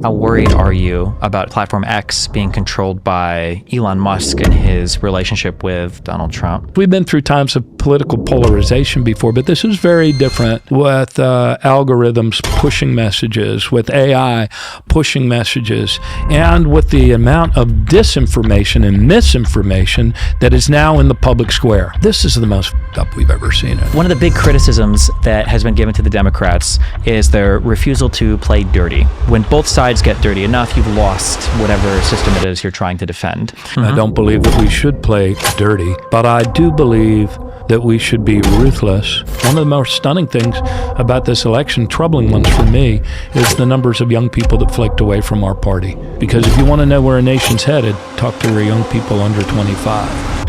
How worried are you about Platform X being controlled by Elon Musk and his relationship with Donald Trump? We've been through times of political polarization before, but this is very different with algorithms pushing messages, with AI pushing messages, and with the amount of disinformation and misinformation that is now in the public square. This is the most up we've ever seen it. One of the big criticisms that has been given to the Democrats is their refusal to play dirty. When both sides get dirty enough, you've lost whatever system it is you're trying to defend. I don't believe that we should play dirty, but I do believe that we should be ruthless. One of the most stunning things about this election, troubling ones for me, is the numbers of young people that flaked away from our party. Because if you want to know where a nation's headed, talk to our young people under 25.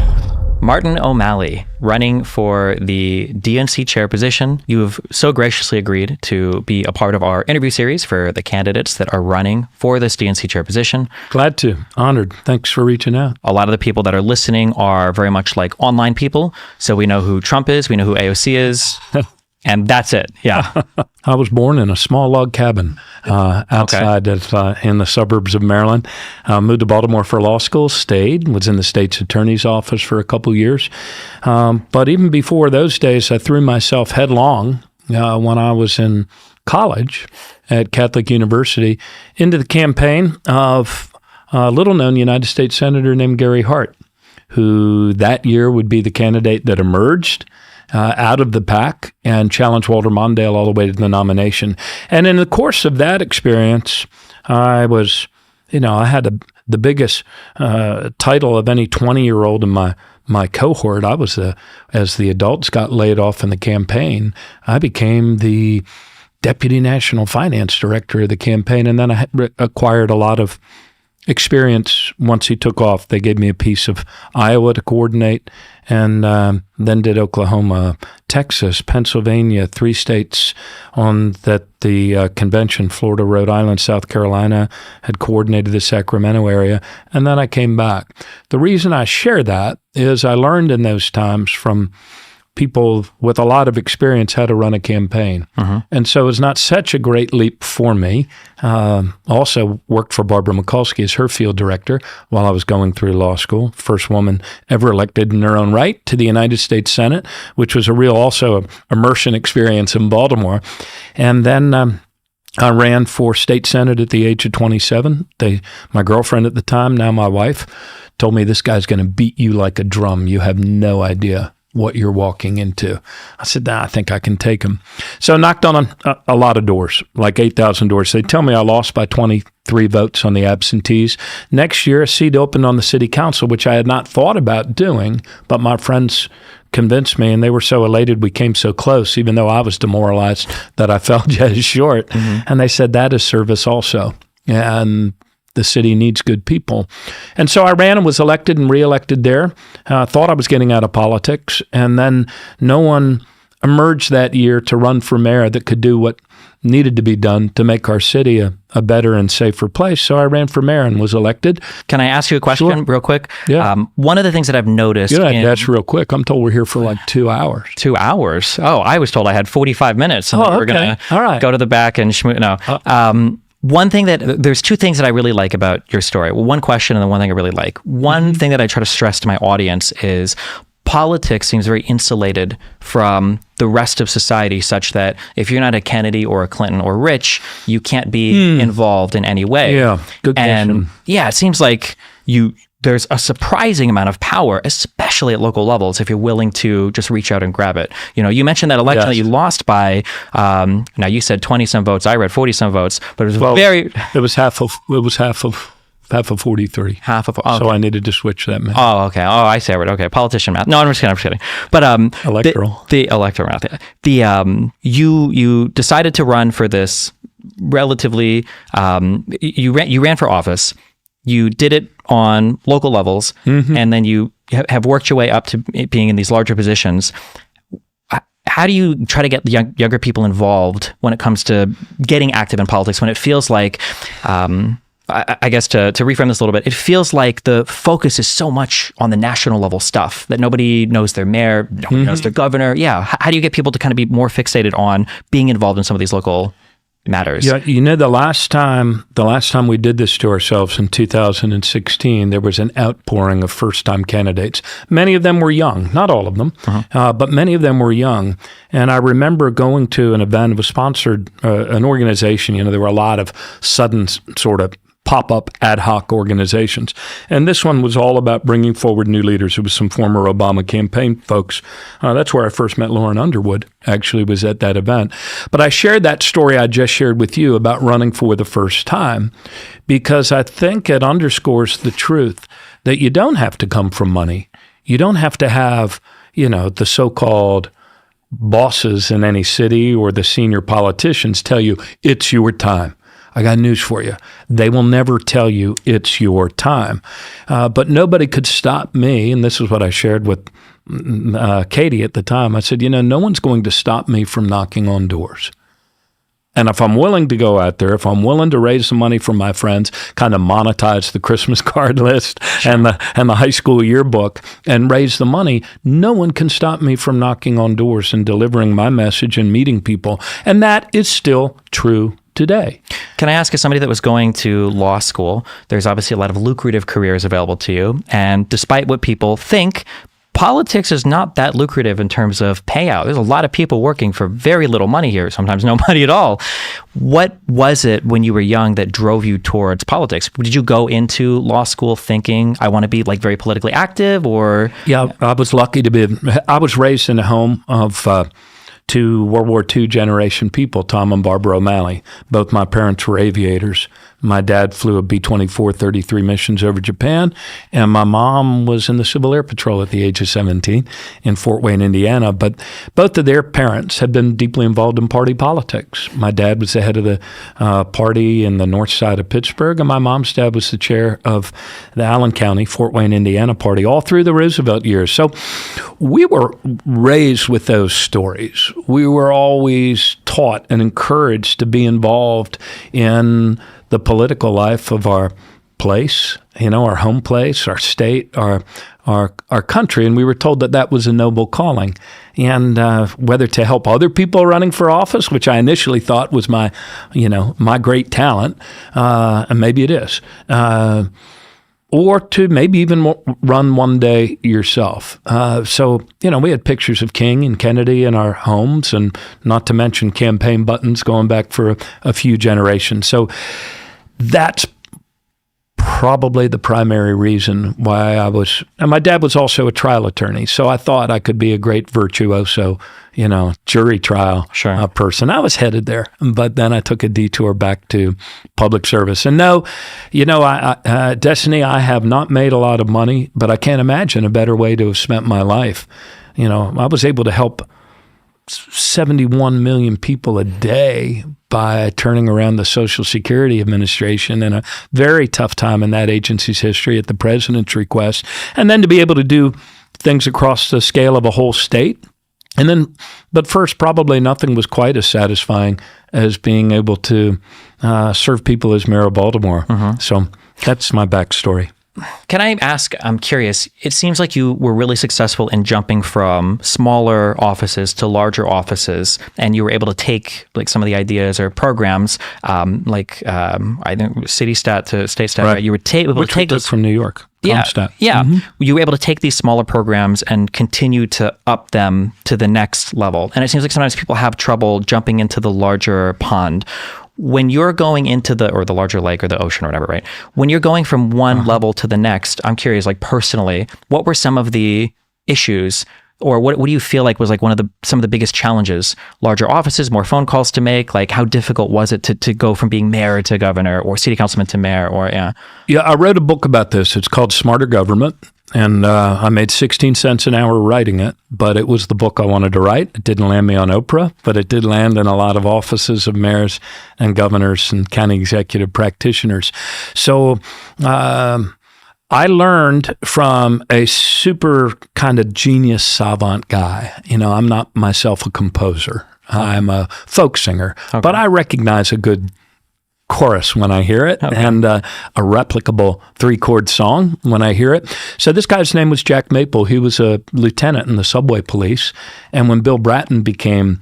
Martin O Malley, running for the DNC chair position. You have so graciously agreed to be a part of our interview series for the candidates that are running for this DNC chair position. Glad to. Honored. Thanks for reaching out. A lot of the people that are listening are very much like online people. So we know who Trump is, we know who AOC is, and that's it. Yeah. I was born in a small log cabin outside in the suburbs of Maryland. Moved to Baltimore for law school, stayed, was in the state's attorney's office for a couple years. But even before those days, I threw myself headlong when I was in college at Catholic University into the campaign of a little-known United States Senator named Gary Hart, who that year would be the candidate that emerged out of the pack and challenged Walter Mondale all the way to the nomination. And in the course of that experience, I was, I had the biggest title of any 20-year-old in my cohort. I was as the adults got laid off in the campaign, I became the deputy national finance director of the campaign. And then I acquired a lot of experience once he took off. They gave me a piece of Iowa to coordinate, and then did Oklahoma, Texas, Pennsylvania, 3 states on that the convention, Florida, Rhode Island, South Carolina, had coordinated the Sacramento area, and then I came back. The reason I share that is I learned in those times from people with a lot of experience how to run a campaign. And so it's not such a great leap for me. Also worked for Barbara Mikulski as her field director while I was going through law school. First woman ever elected in her own right to the United States Senate, which was a real also immersion experience in Baltimore. And then I ran for state senate at the age of 27. My girlfriend at the time, now my wife, told me, this guy's going to beat you like a drum. You have no idea what you're walking into. I said, I think I can take him. So I knocked on a lot of doors, like 8,000 doors. They tell me I lost by 23 votes on the absentees. Next year, a seat opened on the city council, which I had not thought about doing, but my friends convinced me, and they were so elated we came so close, even though I was demoralized that I fell just short. And they said, that is service also. And the city needs good people. And so I ran and was elected and reelected there. Thought I was getting out of politics. And then no one emerged that year to run for mayor that could do what needed to be done to make our city a better and safer place. So I ran for mayor and was elected. Can I ask you a question real quick? Yeah. One of the things that I've noticed... That's real quick. I'm told we're here for like 2 hours. 2 hours? Oh, I was told I had 45 minutes. And we're going to go to the back and schmoo. No. There's 2 things that I really like about your story. Well, one question and then one thing I really like. One thing that I try to stress to my audience is politics seems very insulated from the rest of society, such that if you're not a Kennedy or a Clinton or rich, you can't be involved in any way. Yeah, good question. And it seems like there's a surprising amount of power, especially at local levels, if you're willing to just reach out and grab it. You mentioned that election that you lost by, now you said 20-some votes, I read 40-some votes, but it was it was half of 43. Half of, so I needed to switch that math. Oh, okay. Oh, I see. Okay. Politician math. No, I'm just kidding. But electoral. The electoral math. You decided to run for this relatively, you ran for office. You did it on local levels, and then you have worked your way up to being in these larger positions. How do you try to get the younger people involved when it comes to getting active in politics, when it feels like, I guess to reframe this a little bit, it feels like the focus is so much on the national level stuff that nobody knows their mayor, nobody knows their governor. Yeah. How do you get people to kind of be more fixated on being involved in some of these local matters. Yeah, the last time we did this to ourselves in 2016, there was an outpouring of first-time candidates. Many of them were young, not all of them, but many of them were young. And I remember going to an event. It was sponsored, an organization. There were a lot of sudden sort of pop-up ad hoc organizations. And this one was all about bringing forward new leaders. It was some former Obama campaign folks. That's where I first met Lauren Underwood, actually was at that event. But I shared that story I just shared with you about running for the first time because I think it underscores the truth that you don't have to come from money. You don't have to have, the so-called bosses in any city or the senior politicians tell you it's your time. I got news for you. They will never tell you it's your time. But nobody could stop me, and this is what I shared with Katie at the time. I said, no one's going to stop me from knocking on doors. And if I'm willing to go out there, if I'm willing to raise some money from my friends, kind of monetize the Christmas card list and the high school yearbook and raise the money, no one can stop me from knocking on doors and delivering my message and meeting people. And that is still true today. Can I ask, as somebody that was going to law school, there's obviously a lot of lucrative careers available to you. And despite what people think, politics is not that lucrative in terms of payout. There's a lot of people working for very little money here, sometimes no money at all. What was it when you were young that drove you towards politics? Did you go into law school thinking, I want to be very politically active, or? Yeah, I was lucky to be. I was raised in a home of two World War II generation people, Tom and Barbara O'Malley. Both my parents were aviators. My dad flew a B-24 33 missions over Japan, and my mom was in the Civil Air Patrol at the age of 17 in Fort Wayne, Indiana. But both of their parents had been deeply involved in party politics. My dad was the head of the party in the north side of Pittsburgh, and my mom's dad was the chair of the Allen County, Fort Wayne, Indiana party all through the Roosevelt years. So we were raised with those stories. We were always taught and encouraged to be involved in the political life of our place, our home place, our state, our country. And we were told that that was a noble calling. And whether to help other people running for office, which I initially thought was my great talent, and maybe it is, or to maybe even run one day yourself. So we had pictures of King and Kennedy in our homes, and not to mention campaign buttons going back for a few generations. So that's probably the primary reason why I was, and my dad was also a trial attorney, so I thought I could be a great virtuoso, jury trial person. I was headed there, but then I took a detour back to public service. And no, Destiny, I have not made a lot of money, but I can't imagine a better way to have spent my life. I was able to help 71 million people a day by turning around the Social Security Administration in a very tough time in that agency's history at the president's request. And then to be able to do things across the scale of a whole state. And then, but first, probably nothing was quite as satisfying as being able to serve people as mayor of Baltimore. So that's my backstory. Can I ask, I'm curious, it seems like you were really successful in jumping from smaller offices to larger offices, and you were able to take some of the ideas or programs, I think city stat to state stat, right? You were able to take those from New York. Yeah. Mm-hmm. You were able to take these smaller programs and continue to up them to the next level. And it seems like sometimes people have trouble jumping into the larger pond. When you're going into the larger lake or the ocean or whatever, right? When you're going from one level to the next, I'm curious, personally, what were some of the issues, or what do you feel like was some of the biggest challenges? Larger offices, more phone calls to make. How difficult was it to go from being mayor to governor, or city councilman to mayor, or Yeah, I wrote a book about this. It's called Smarter Government. And I made 16 cents an hour writing it, but it was the book I wanted to write. It didn't land me on Oprah, but it did land in a lot of offices of mayors and governors and county executive practitioners. So I learned from a super kind of genius savant guy. I'm not myself a composer. I'm a folk singer, but I recognize a good chorus when I hear it, and a replicable 3-chord song when I hear it. So this guy's name was Jack Maple. He was a lieutenant in the subway police, and when Bill Bratton became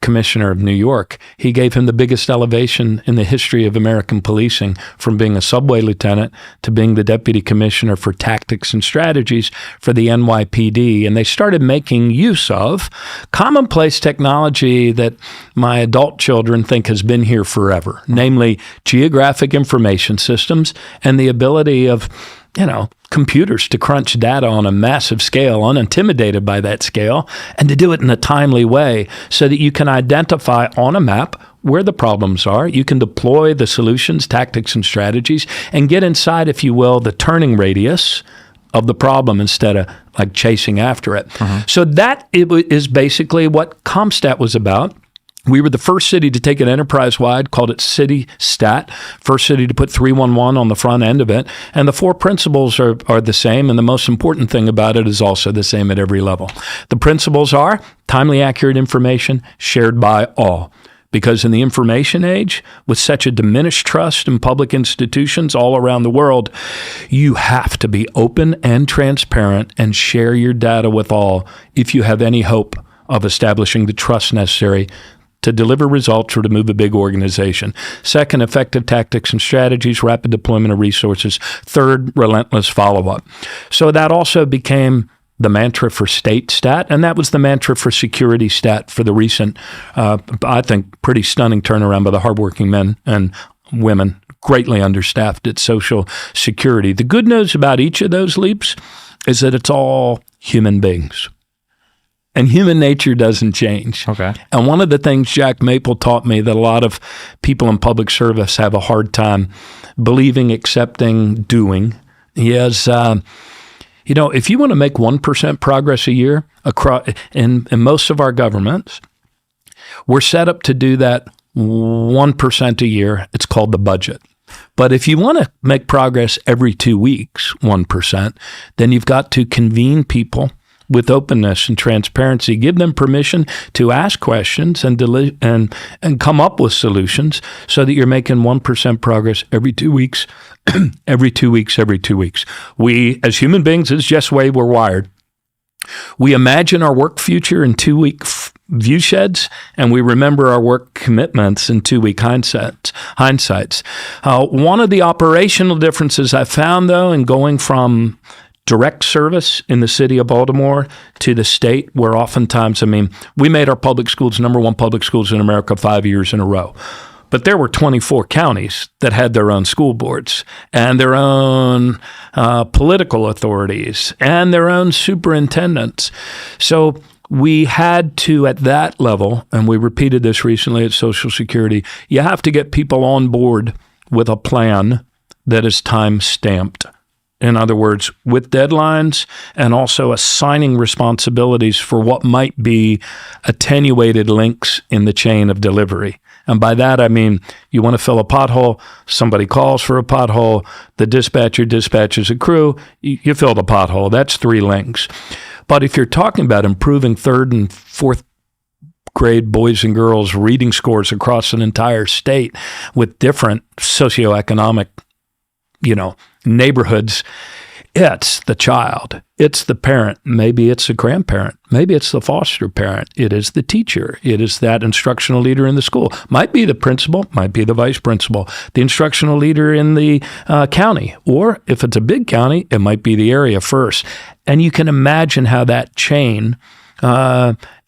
commissioner of New York. He gave him the biggest elevation in the history of American policing, from being a subway lieutenant to being the deputy commissioner for tactics and strategies for the NYPD. And they started making use of commonplace technology that my adult children think has been here forever, namely geographic information systems and the ability of computers to crunch data on a massive scale, unintimidated by that scale, and to do it in a timely way so that you can identify on a map where the problems are. You can deploy the solutions, tactics, and strategies, and get inside, if you will, the turning radius of the problem instead of like chasing after it. So that is basically what CompStat was about. We were the first city to take it enterprise-wide, called it City Stat, first city to put 311 on the front end of it. And the 4 principles are the same, and the most important thing about it is also the same at every level. The principles are timely, accurate information shared by all. Because in the information age, with such a diminished trust in public institutions all around the world, you have to be open and transparent and share your data with all if you have any hope of establishing the trust necessary to deliver results or to move a big organization. Second, effective tactics and strategies, rapid deployment of resources. Third, relentless follow-up. So that also became the mantra for state stat, and that was the mantra for security stat for the recent, I think, pretty stunning turnaround by the hardworking men and women, greatly understaffed at Social Security. The good news about each of those leaps is that it's all human beings. And human nature doesn't change. Okay. And one of the things Jack Maple taught me that a lot of people in public service have a hard time believing, accepting, doing is, if you want to make 1% progress a year across in most of our governments, we're set up to do that 1% a year. It's called the budget. But if you want to make progress every 2 weeks, 1%, then you've got to convene people with openness and transparency, give them permission to ask questions and come up with solutions so that you're making 1% progress every 2 weeks, every 2 weeks, every 2 weeks. We, as human beings, is just the way we're wired. We imagine our work future in 2-week view sheds, and we remember our work commitments in 2-week hindsights. One of the operational differences I found, though, in going from direct service in the city of Baltimore to the state, where oftentimes, we made our public schools #1 public schools in America 5 years in a row. But there were 24 counties that had their own school boards and their own political authorities and their own superintendents. So we had to, at that level, and we repeated this recently at Social Security, you have to get people on board with a plan that is time-stamped. In other words, with deadlines and also assigning responsibilities for what might be attenuated links in the chain of delivery. And by that, I mean, you want to fill a pothole, somebody calls for a pothole, the dispatcher dispatches a crew, you fill the pothole. That's 3 links. But if you're talking about improving 3rd and 4th grade boys and girls reading scores across an entire state with different socioeconomic neighborhoods, it's the child, it's the parent, maybe it's the grandparent, maybe it's the foster parent, it is the teacher, it is that instructional leader in the school, might be the principal, might be the vice principal, the instructional leader in the county, or if it's a big county, it might be the area first. And you can imagine how that chain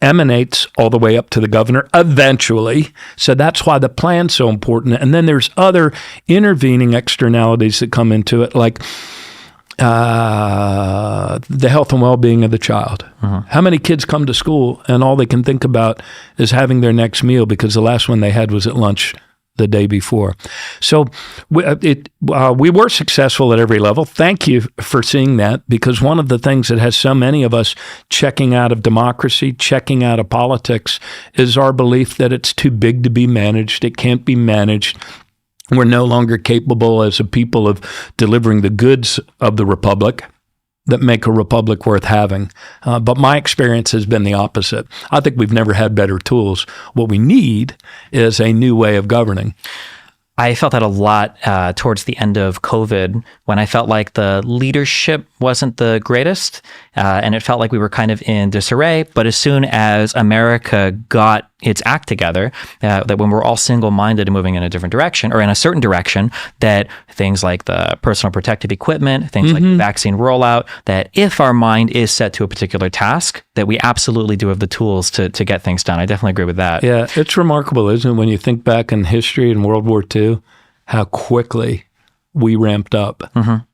emanates all the way up to the governor eventually. So that's why the plan's so important. And then there's other intervening externalities that come into it, like the health and well-being of the child. How many kids come to school and all they can think about is having their next meal because the last one they had was at lunch the day before. So we were successful at every level. Thank you for seeing that, because one of the things that has so many of us checking out of democracy, checking out of politics, is our belief that it's too big to be managed. It can't be managed. We're no longer capable as a people of delivering the goods of the republic that make a republic worth having. But my experience has been the opposite. I think we've never had better tools. What we need is a new way of governing. I felt that a lot towards the end of COVID, when I felt like the leadership wasn't the greatest, and it felt like we were kind of in disarray. But as soon as America got its act together, that when we're all single-minded and moving in a different direction or in a certain direction, that things like the personal protective equipment, things like the vaccine rollout, that if our mind is set to a particular task, that we absolutely do have the tools to get things done. I definitely agree with that. Yeah, it's remarkable, isn't it, when you think back in history in World War II, how quickly we ramped up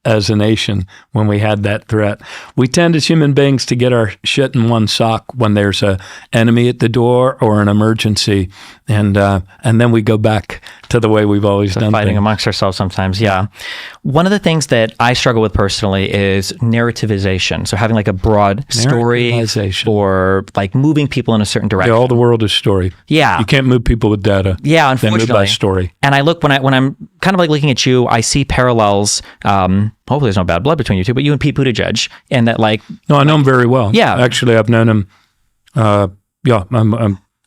as a nation when we had that threat. We tend as human beings to get our shit in one sock when there's a enemy at the door or an emergency, and then we go back to the way we've always done fighting things. amongst ourselves sometimes. Yeah. One of the things that I struggle with personally is narrativization. So having like a broad story or like moving people in a certain direction. Yeah, all the world is story. Yeah. You can't move people with data. Yeah, They unfortunately. move by story. And I look when I'm kind of like looking at you, I see parallels. Hopefully there's no bad blood between you two, but you and Pete Buttigieg, and that like. No, I know him very well. Yeah. Actually, I've known him.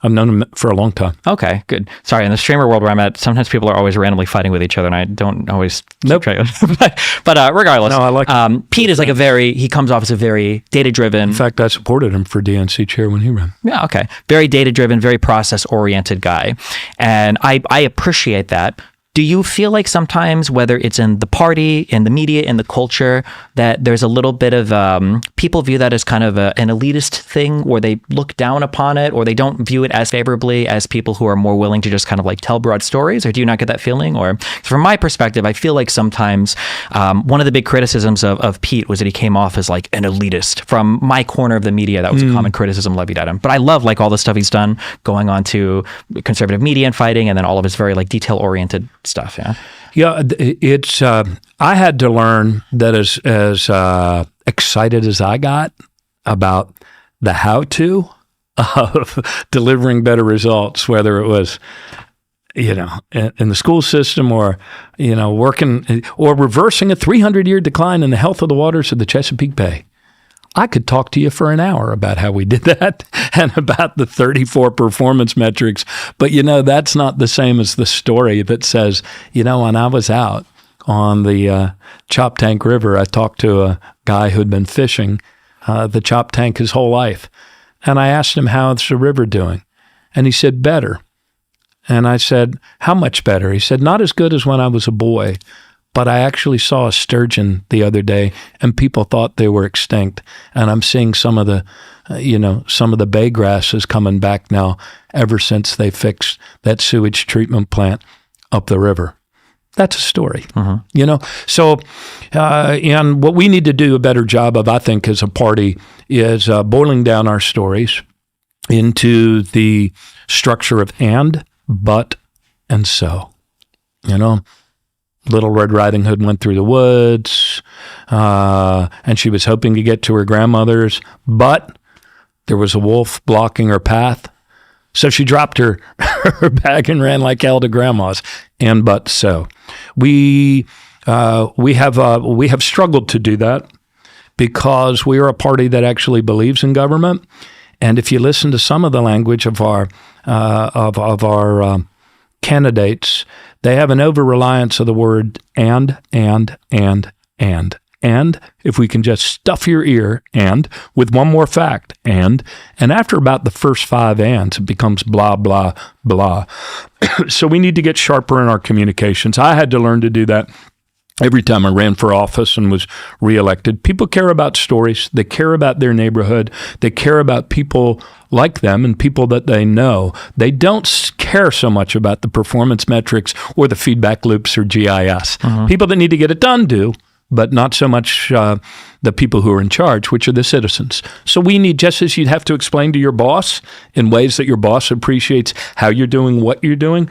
I've known him for a long time. Okay, good. Sorry, in the streamer world where I'm at, sometimes people are always randomly fighting with each other, and I don't always keep track of it. But regardless, No, I like Pete is like he comes off as a very data-driven. In fact, I supported him for DNC chair when he ran. Yeah, okay. Very data-driven, very process-oriented guy. And I appreciate that. Do you feel like sometimes, whether it's in the party, in the media, in the culture, that there's a little bit of people view that as kind of an elitist thing, or they look down upon it, or they don't view it as favorably as people who are more willing to just kind of like tell broad stories? Or do you not get that feeling? Or from my perspective, I feel like sometimes one of the big criticisms of Pete was that he came off as like an elitist. From my corner of the media, that was a common criticism levied at him. But I love like all the stuff he's done, going on to conservative media and fighting, and then all of his very like detail-oriented stuff. Yeah, it's. I had to learn that as excited as I got about the how-to of delivering better results, whether it was, in the school system or, working or reversing a 300-year decline in the health of the waters of the Chesapeake Bay. I could talk to you for an hour about how we did that and about the 34 performance metrics. But, that's not the same as the story that says, when I was out on the Choptank River, I talked to a guy who'd been fishing the Choptank his whole life. And I asked him, how's the river doing? And he said, better. And I said, how much better? He said, not as good as when I was a boy. But I actually saw a sturgeon the other day, and people thought they were extinct. And I'm seeing some of the bay grasses coming back now ever since they fixed that sewage treatment plant up the river. That's a story, So, and what we need to do a better job of, I think, as a party, is boiling down our stories into the structure of and, but, and so, Little Red Riding Hood went through the woods, and she was hoping to get to her grandmother's, but there was a wolf blocking her path. So she dropped her bag and ran like hell to grandma's. And but so we have struggled to do that because we are a party that actually believes in government. And if you listen to some of the language of our candidates, they have an over-reliance of the word and. And if we can just stuff your ear and with one more fact and after about the first 5 ands, it becomes blah, blah, blah. So we need to get sharper in our communications. I had to learn to do that. Every time I ran for office and was reelected, people care about stories. They care about their neighborhood. They care about people like them and people that they know. They don't care so much about the performance metrics or the feedback loops or GIS. People that need to get it done do, but not so much the people who are in charge, which are the citizens. So we need, just as you'd have to explain to your boss in ways that your boss appreciates how you're doing what you're doing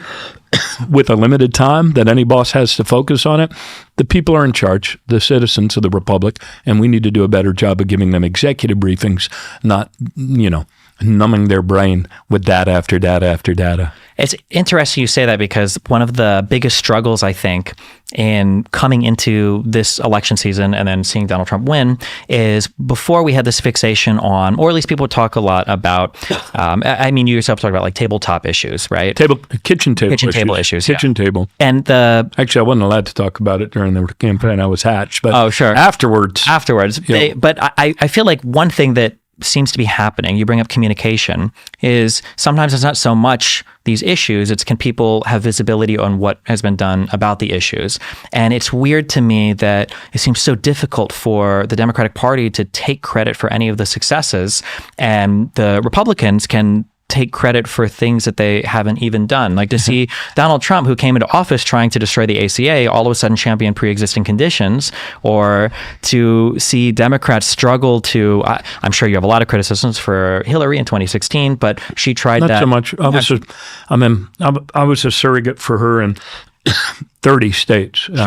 with a limited time that any boss has to focus on it, the people are in charge, the citizens of the republic, and we need to do a better job of giving them executive briefings, not, numbing their brain with data after data after data. It's interesting you say that because one of the biggest struggles, I think, in coming into this election season and then seeing Donald Trump win is before we had this fixation on, or at least people talk a lot about, you yourself talk about like tabletop issues, right? Kitchen table issues. And actually, I wasn't allowed to talk about it during the campaign. I was hatched, but oh, sure. Afterwards. But I feel like one thing that seems to be happening, you bring up communication, is sometimes it's not so much these issues, it's can people have visibility on what has been done about the issues. And it's weird to me that it seems so difficult for the Democratic Party to take credit for any of the successes, and the Republicans can take credit for things that they haven't even done. Like to see Donald Trump, who came into office trying to destroy the ACA, all of a sudden champion pre-existing conditions, or to see Democrats struggle to, I'm sure you have a lot of criticisms for Hillary in 2016, but she tried Not that. Not so much. I was a surrogate for her in 30 states. Sure.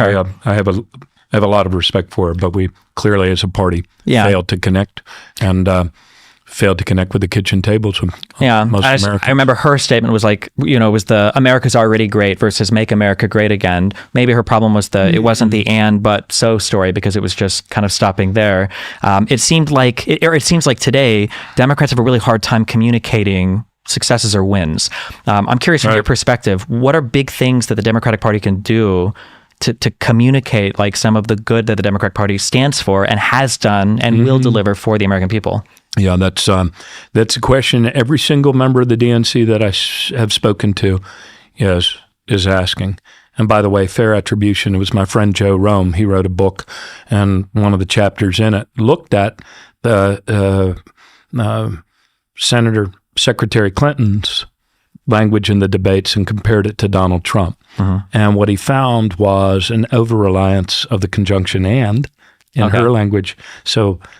I have a lot of respect for her, but we clearly as a party failed to connect, and failed to connect with the kitchen tables with most Americans. I remember her statement was like, was the America's already great versus make America great again. Maybe her problem was it wasn't the and but so story, because it was just kind of stopping there. It seems like today Democrats have a really hard time communicating successes or wins. I'm curious from your perspective, what are big things that the Democratic Party can do to communicate like some of the good that the Democratic Party stands for and has done and will deliver for the American people? Yeah, that's a question every single member of the DNC that I have spoken to is asking. And by the way, fair attribution, it was my friend Joe Rome. He wrote a book, and one of the chapters in it looked at the Secretary Clinton's language in the debates and compared it to Donald Trump. And what he found was an over-reliance of the conjunction and in her language,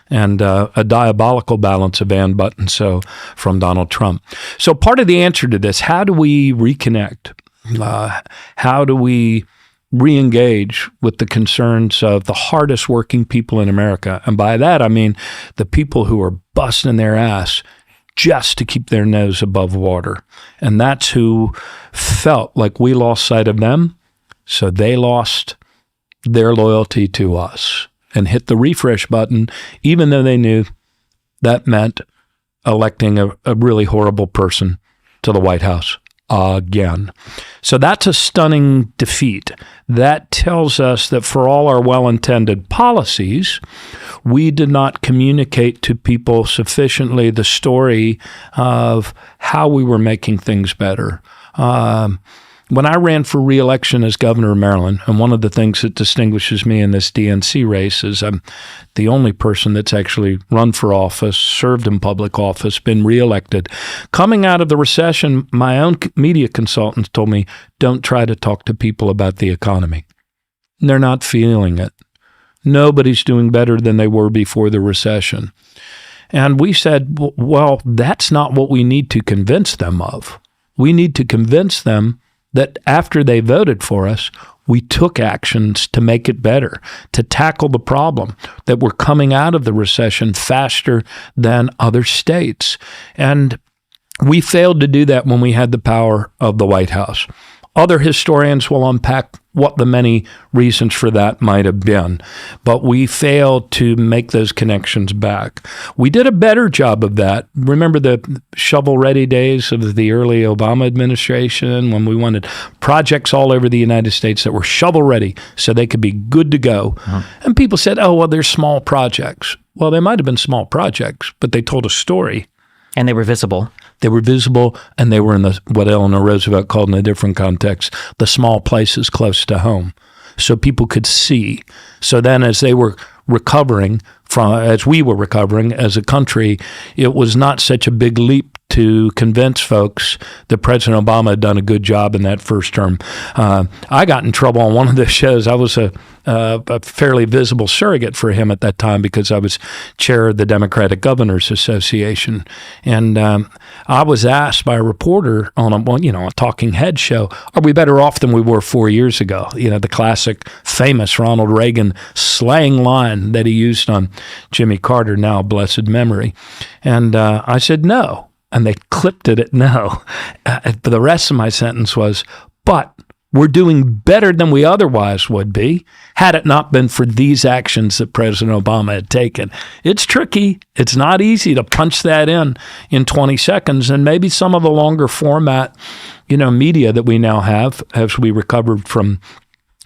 and a diabolical balance of and but and so from Donald Trump. So part of the answer to this, how do we reconnect? How do we re-engage with the concerns of the hardest working people in America? And by that, I mean the people who are busting their ass just to keep their nose above water. And that's who felt like we lost sight of them, so they lost their loyalty to us and hit the refresh button, even though they knew that meant electing a really horrible person to the White House again. So that's a stunning defeat. That tells us that for all our well-intended policies, we did not communicate to people sufficiently the story of how we were making things better. When I ran for re-election as governor of Maryland, and one of the things that distinguishes me in this DNC race is I'm the only person that's actually run for office, served in public office, been re-elected. Coming out of the recession, my own media consultants told me, don't try to talk to people about the economy. They're not feeling it. Nobody's doing better than they were before the recession. And we said, well, that's not what we need to convince them of. We need to convince them that after they voted for us, we took actions to make it better, to tackle the problem, that we're coming out of the recession faster than other states. And we failed to do that when we had the power of the White House. Other historians will unpack what the many reasons for that might have been, but we failed to make those connections back. We did a better job of that. Remember the shovel-ready days of the early Obama administration when we wanted projects all over the United States that were shovel-ready so they could be good to go. And people said, oh, well, they're small projects. Well, they might have been small projects, but they told a story. And they were visible. They were visible, and they were in what Eleanor Roosevelt called in a different context, the small places close to home, so people could see. So then as they were recovering, as we were recovering as a country, it was not such a big leap to convince folks that President Obama had done a good job in that first term. I got in trouble on one of the shows. I was a fairly visible surrogate for him at that time because I was chair of the Democratic Governors Association. And I was asked by a reporter on a talking head show, are we better off than we were 4 years ago? The classic famous Ronald Reagan slang line that he used on Jimmy Carter, now blessed memory. And I said, no. And they clipped it at no. But the rest of my sentence was, but we're doing better than we otherwise would be had it not been for these actions that President Obama had taken. It's tricky. It's not easy to punch that in 20 seconds. And maybe some of the longer format, media that we now have as we recovered from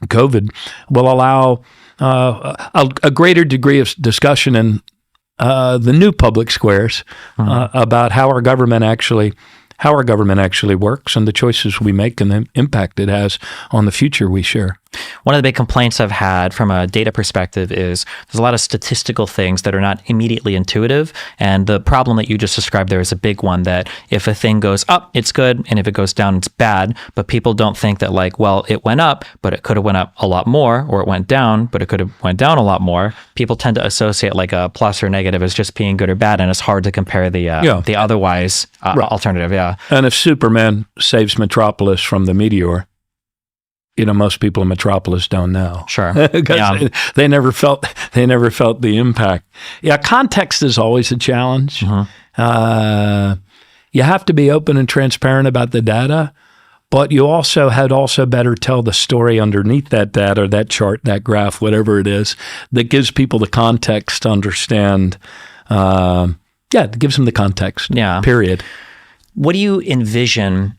COVID will allow a greater degree of discussion and the new public squares about how our government actually works and the choices we make and the impact it has on the future we share. One of the big complaints I've had from a data perspective is there's a lot of statistical things that are not immediately intuitive. And the problem that you just described there is a big one, that if a thing goes up, it's good. And if it goes down, it's bad. But people don't think that like, well, it went up, but it could have went up a lot more, or it went down, but it could have went down a lot more. People tend to associate like a plus or negative as just being good or bad. And it's hard to compare the otherwise alternative. Yeah. And if Superman saves Metropolis from the meteor, most people in Metropolis don't know. Sure. Because they never felt the impact. Yeah, context is always a challenge. Mm-hmm. You have to be open and transparent about the data, but you had better tell the story underneath that data, that chart, that graph, whatever it is, that gives people the context to understand. It gives them the context. Yeah. Period. What do you envision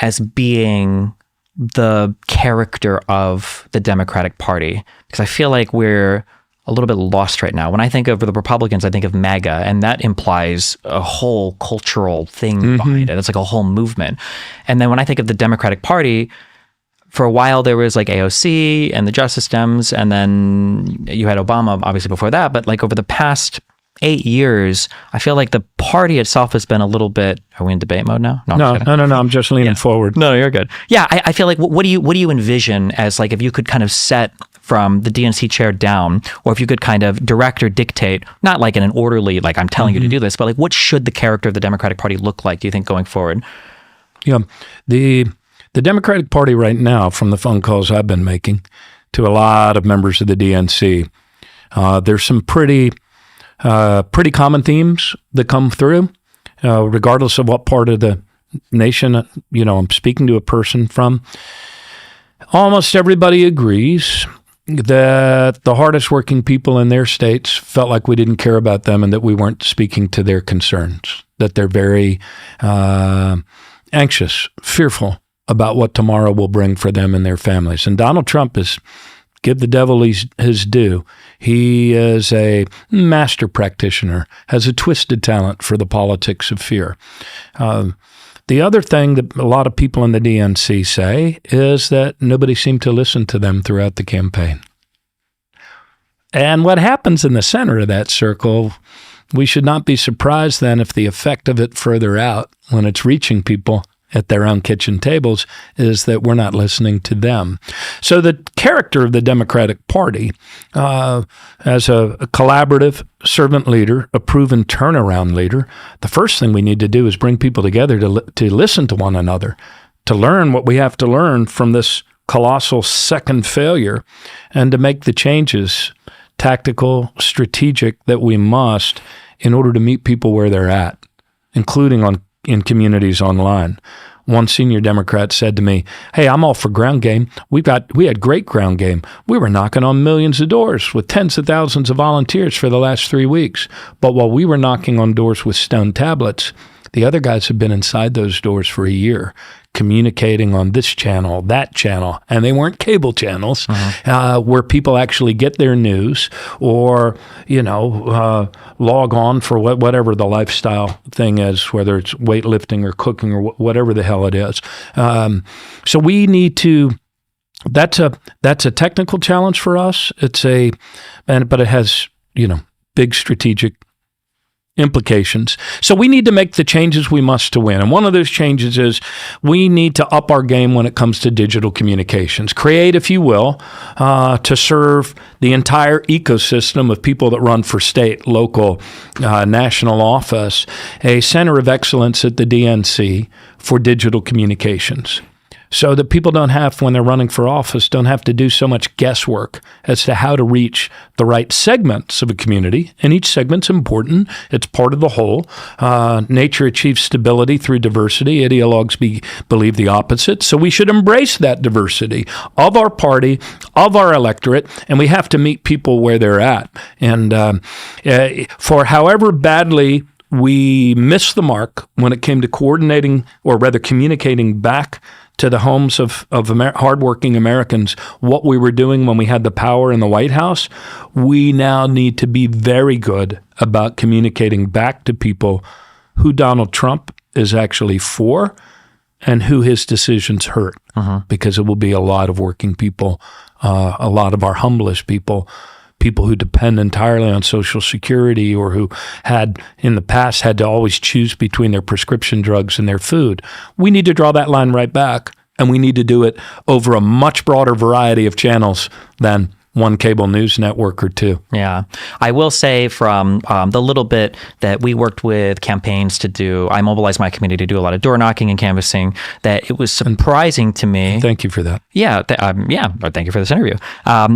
as being the character of the Democratic Party? Because I feel like we're a little bit lost right now. When I think of the Republicans, I think of MAGA, and that implies a whole cultural thing behind it. It's like a whole movement. And then when I think of the Democratic Party, for a while there was like AOC and the Justice Dems, and then you had Obama obviously before that. But like over the past 8 years, I feel like the party itself has been a little bit. Are we in debate mode now? No. I'm just leaning forward. No, you're good. Yeah, I feel like what do you envision as like if you could kind of set from the DNC chair down, or if you could kind of direct or dictate, not like in an orderly like I'm telling you to do this, but like what should the character of the Democratic Party look like? Do you think going forward? Yeah, the Democratic Party right now, from the phone calls I've been making to a lot of members of the DNC, there's some pretty common themes that come through, regardless of what part of the nation, I'm speaking to a person from. Almost everybody agrees that the hardest working people in their states felt like we didn't care about them and that we weren't speaking to their concerns, that they're very anxious, fearful about what tomorrow will bring for them and their families. And Donald Trump is, give the devil his due. He is a master practitioner, has a twisted talent for the politics of fear. The other thing that a lot of people in the DNC say is that nobody seemed to listen to them throughout the campaign. And what happens in the center of that circle, we should not be surprised then if the effect of it further out, when it's reaching people at their own kitchen tables, is that we're not listening to them. So the character of the Democratic Party as a collaborative servant leader, a proven turnaround leader, the first thing we need to do is bring people together to listen to one another, to learn what we have to learn from this colossal second failure, and to make the changes, tactical, strategic, that we must in order to meet people where they're at, including in communities online. One senior Democrat said to me, "Hey, I'm all for ground game. We had great ground game. We were knocking on millions of doors with tens of thousands of volunteers for the last 3 weeks. But while we were knocking on doors with stone tablets, the other guys have been inside those doors for a year, communicating on this channel, that channel, and they weren't cable channels where people actually get their news or, log on for whatever the lifestyle thing is, whether it's weightlifting or cooking or whatever the hell it is. So we need to. That's a technical challenge for us. But it has big strategic implications. So we need to make the changes we must to win. And one of those changes is we need to up our game when it comes to digital communications. Create, if you will, to serve the entire ecosystem of people that run for state, local, national office, a center of excellence at the DNC for digital communications. So that people when they're running for office, don't have to do so much guesswork as to how to reach the right segments of a community. And each segment's important. It's part of the whole. Nature achieves stability through diversity. Ideologues believe the opposite. So we should embrace that diversity of our party, of our electorate, and we have to meet people where they're at. And for however badly we missed the mark when it came to coordinating, or rather communicating back to the homes of hardworking Americans what we were doing when we had the power in the White House, we now need to be very good about communicating back to people who Donald Trump is actually for and who his decisions hurt, because it will be a lot of working people, a lot of our humblest people who depend entirely on Social Security or who had in the past had to always choose between their prescription drugs and their food. We need to draw that line right back, and we need to do it over a much broader variety of channels than one cable news network or two. Yeah. I will say from the little bit that we worked with campaigns to do, I mobilized my community to do a lot of door knocking and canvassing, that it was surprising to me. Thank you for that. Yeah. Thank you for this interview.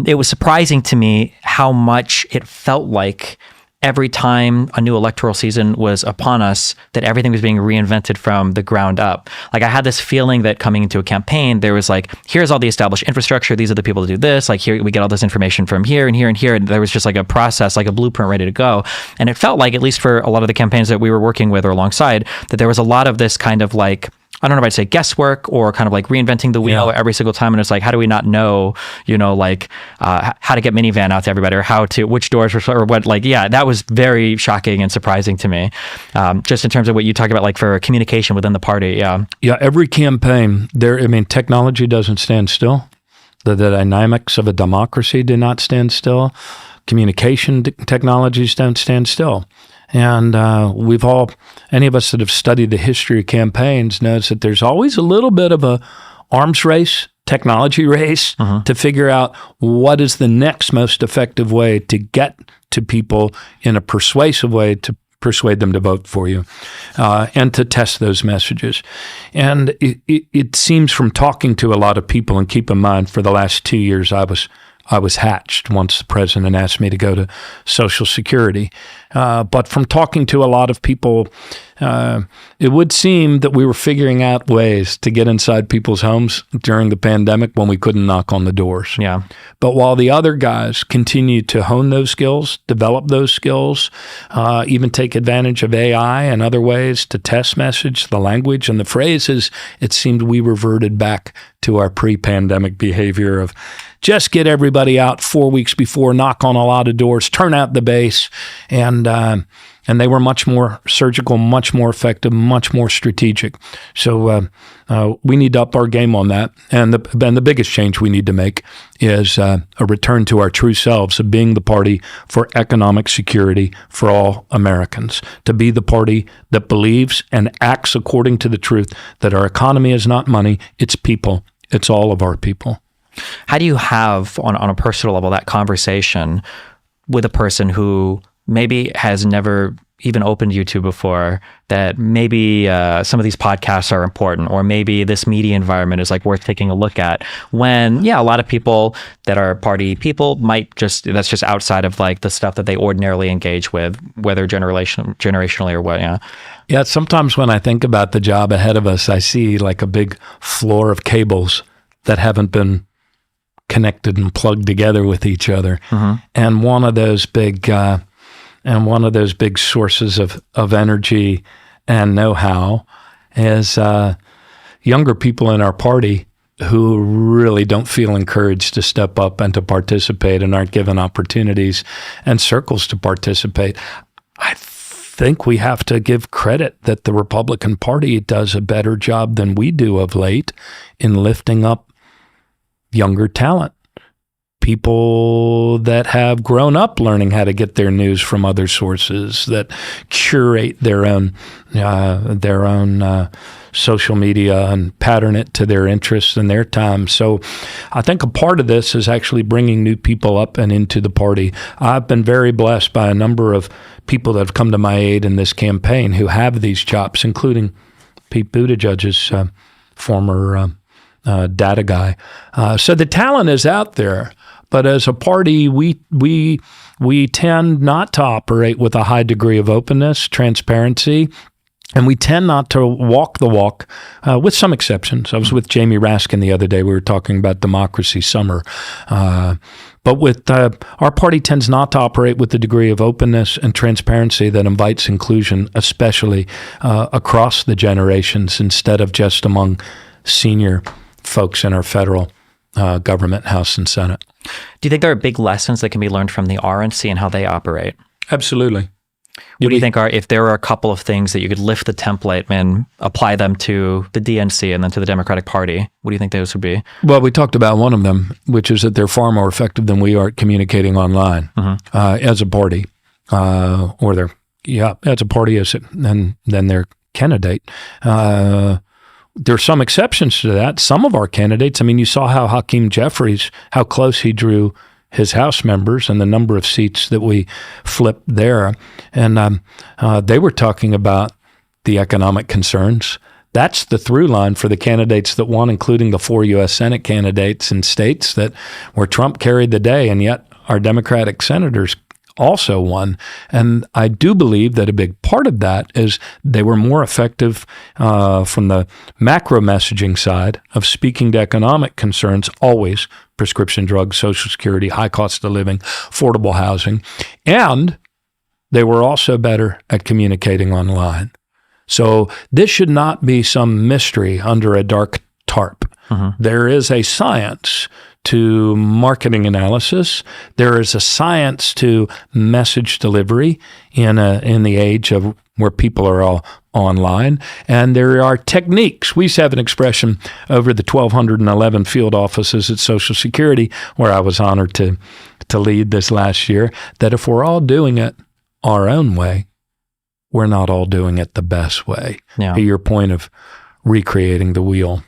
It was surprising to me how much it felt like every time a new electoral season was upon us, that everything was being reinvented from the ground up. Like I had this feeling that coming into a campaign, there was like, here's all the established infrastructure. These are the people to do this. Like here, we get all this information from here and here and here. And there was just like a process, like a blueprint ready to go. And it felt like, at least for a lot of the campaigns that we were working with or alongside, that there was a lot of this kind of like, I don't know if I'd say guesswork or kind of like reinventing the wheel every single time. And it's like, how do we not know, like how to get minivan out to everybody or which doors or what, like, that was very shocking and surprising to me. Just in terms of what you talked about, like for communication within the party. Yeah. Yeah. Every campaign technology doesn't stand still. The dynamics of a democracy do not stand still. Communication technologies don't stand still. And any of us that have studied the history of campaigns knows that there's always a little bit of a arms race, technology race to figure out what is the next most effective way to get to people in a persuasive way to persuade them to vote for you, and to test those messages. And it seems from talking to a lot of people, and keep in mind, for the last 2 years, I was hatched once the president asked me to go to Social Security. But from talking to a lot of people, it would seem that we were figuring out ways to get inside people's homes during the pandemic when we couldn't knock on the doors. Yeah. But while the other guys continued to hone those skills, develop those skills, even take advantage of AI and other ways to test message, the language and the phrases, it seemed we reverted back to our pre-pandemic behavior of just get everybody out 4 weeks before, knock on a lot of doors, turn out the base, and they were much more surgical, much more effective, much more strategic. So we need to up our game on that. And the biggest change we need to make is a return to our true selves of being the party for economic security for all Americans, to be the party that believes and acts according to the truth that our economy is not money, it's people. It's all of our people. How do you have, on a personal level, that conversation with a person who maybe has never even opened YouTube before, that maybe some of these podcasts are important, or maybe this media environment is like worth taking a look at, when, a lot of people that are party people might that's just outside of like the stuff that they ordinarily engage with, whether generationally or what, Yeah, sometimes when I think about the job ahead of us, I see like a big floor of cables that haven't been connected and plugged together with each other. And one of those big sources of energy and know-how is younger people in our party who really don't feel encouraged to step up and to participate and aren't given opportunities and circles to participate. I think we have to give credit that the Republican Party does a better job than we do of late in lifting up younger talent, people that have grown up learning how to get their news from other sources, that curate their own social media and pattern it to their interests and their time. So I think a part of this is actually bringing new people up and into the party. I've been very blessed by a number of people that have come to my aid in this campaign who have these chops, including Pete Buttigieg's former data guy. So the talent is out there, but as a party, we tend not to operate with a high degree of openness, transparency, and we tend not to walk the walk, with some exceptions. I was with Jamie Raskin the other day. We were talking about Democracy Summer. But with our party tends not to operate with the degree of openness and transparency that invites inclusion, especially across the generations, instead of just among senior folks in our federal government, House and Senate. Do you think there are big lessons that can be learned from the RNC and how they operate? Absolutely. What do you think if there are a couple of things that you could lift the template and apply them to the DNC and then to the Democratic Party? What do you think those would be? Well, we talked about one of them, which is that they're far more effective than we are at communicating online as a party, as a party than their candidate. There are some exceptions to that. Some of our candidates, I mean, you saw how Hakeem Jeffries, how close he drew his House members and the number of seats that we flipped there. And they were talking about the economic concerns. That's the through line for the candidates that won, including the 4 U.S. Senate candidates in states where Trump carried the day, and yet our Democratic senators also won. And I do believe that a big part of that is they were more effective from the macro messaging side of speaking to economic concerns, always prescription drugs, Social Security, high cost of living, affordable housing. And they were also better at communicating online. So this should not be some mystery under a dark tarp. There is a science to marketing analysis. There is a science to message delivery in the age of where people are all online. And there are techniques. We used to have an expression over the 1,211 field offices at Social Security, where I was honored to lead this last year, that if we're all doing it our own way, we're not all doing it the best way. Yeah. To your point of recreating the wheel.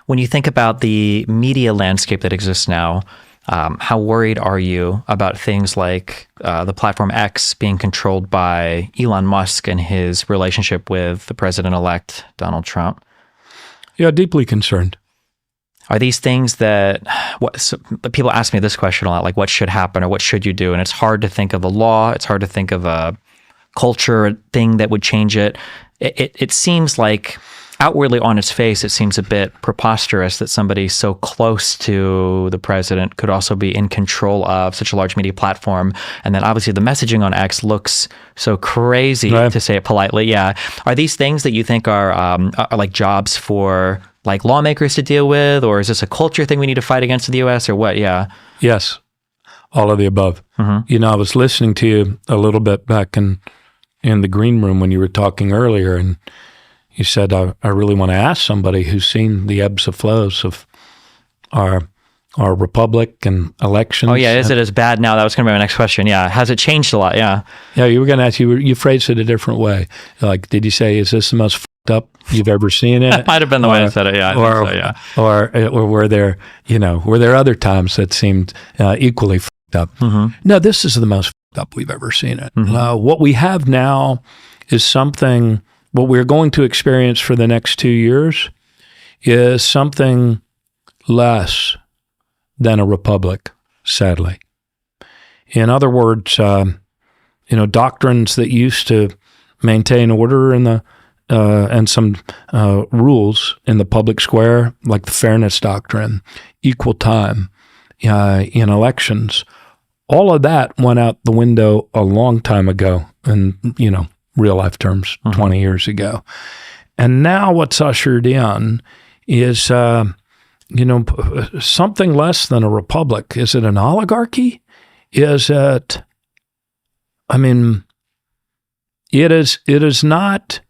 When you think about the media landscape that exists now, how worried are you about things like the platform X being controlled by Elon Musk and his relationship with the president-elect Donald Trump? Yeah, deeply concerned. Are these things that people ask me this question a lot, like what should happen or what should you do? And it's hard to think of a law. It's hard to think of a culture thing that would change it. It seems like outwardly on its face, it seems a bit preposterous that somebody so close to the president could also be in control of such a large media platform. And then obviously the messaging on X looks so crazy, right, to say it politely. Yeah. Are these things that you think are like jobs for like lawmakers to deal with, or is this a culture thing we need to fight against in the U.S. or what? Yeah. Yes. All of the above. You know, I was listening to you a little bit back in the green room when you were talking earlier, and you said, I really want to ask somebody who's seen the ebbs and flows of our republic and elections. Oh, yeah. Is it as bad now? That was going to be my next question. Yeah. Has it changed a lot? Yeah. Yeah. You were going to ask, you phrased it a different way. Like, did you say, is this the most fucked up you've ever seen it? That might have been the way I said it. Yeah. Or were there other times that seemed equally fucked up? No, this is the most fucked up we've ever seen it. What we have now is something. What we're going to experience for the next 2 years is something less than a republic, sadly. In other words, doctrines that used to maintain order in the and some rules in the public square, like the fairness doctrine, equal time in elections, all of that went out the window a long time ago, and real life terms, 20 years ago. And now what's ushered in is, something less than a republic. Is it an oligarchy? Is it, it is not,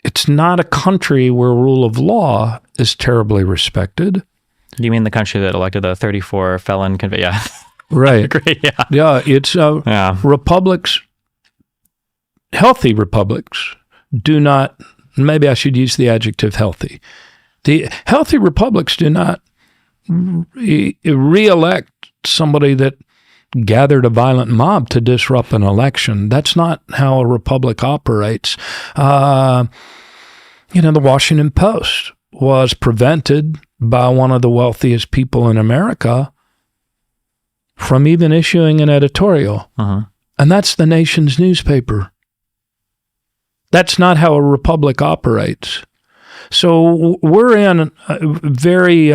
it's not a country where rule of law is terribly respected. You mean the country that elected the 34 felon convict? Yeah. Right. Great, yeah. Yeah, it's republics. Healthy republics do not, maybe I should use the adjective healthy. The healthy republics do not re-elect somebody that gathered a violent mob to disrupt an election. That's not how a republic operates. The Washington Post was prevented by one of the wealthiest people in America from even issuing an editorial. And that's the nation's newspaper. That's not how a republic operates. So we're in a very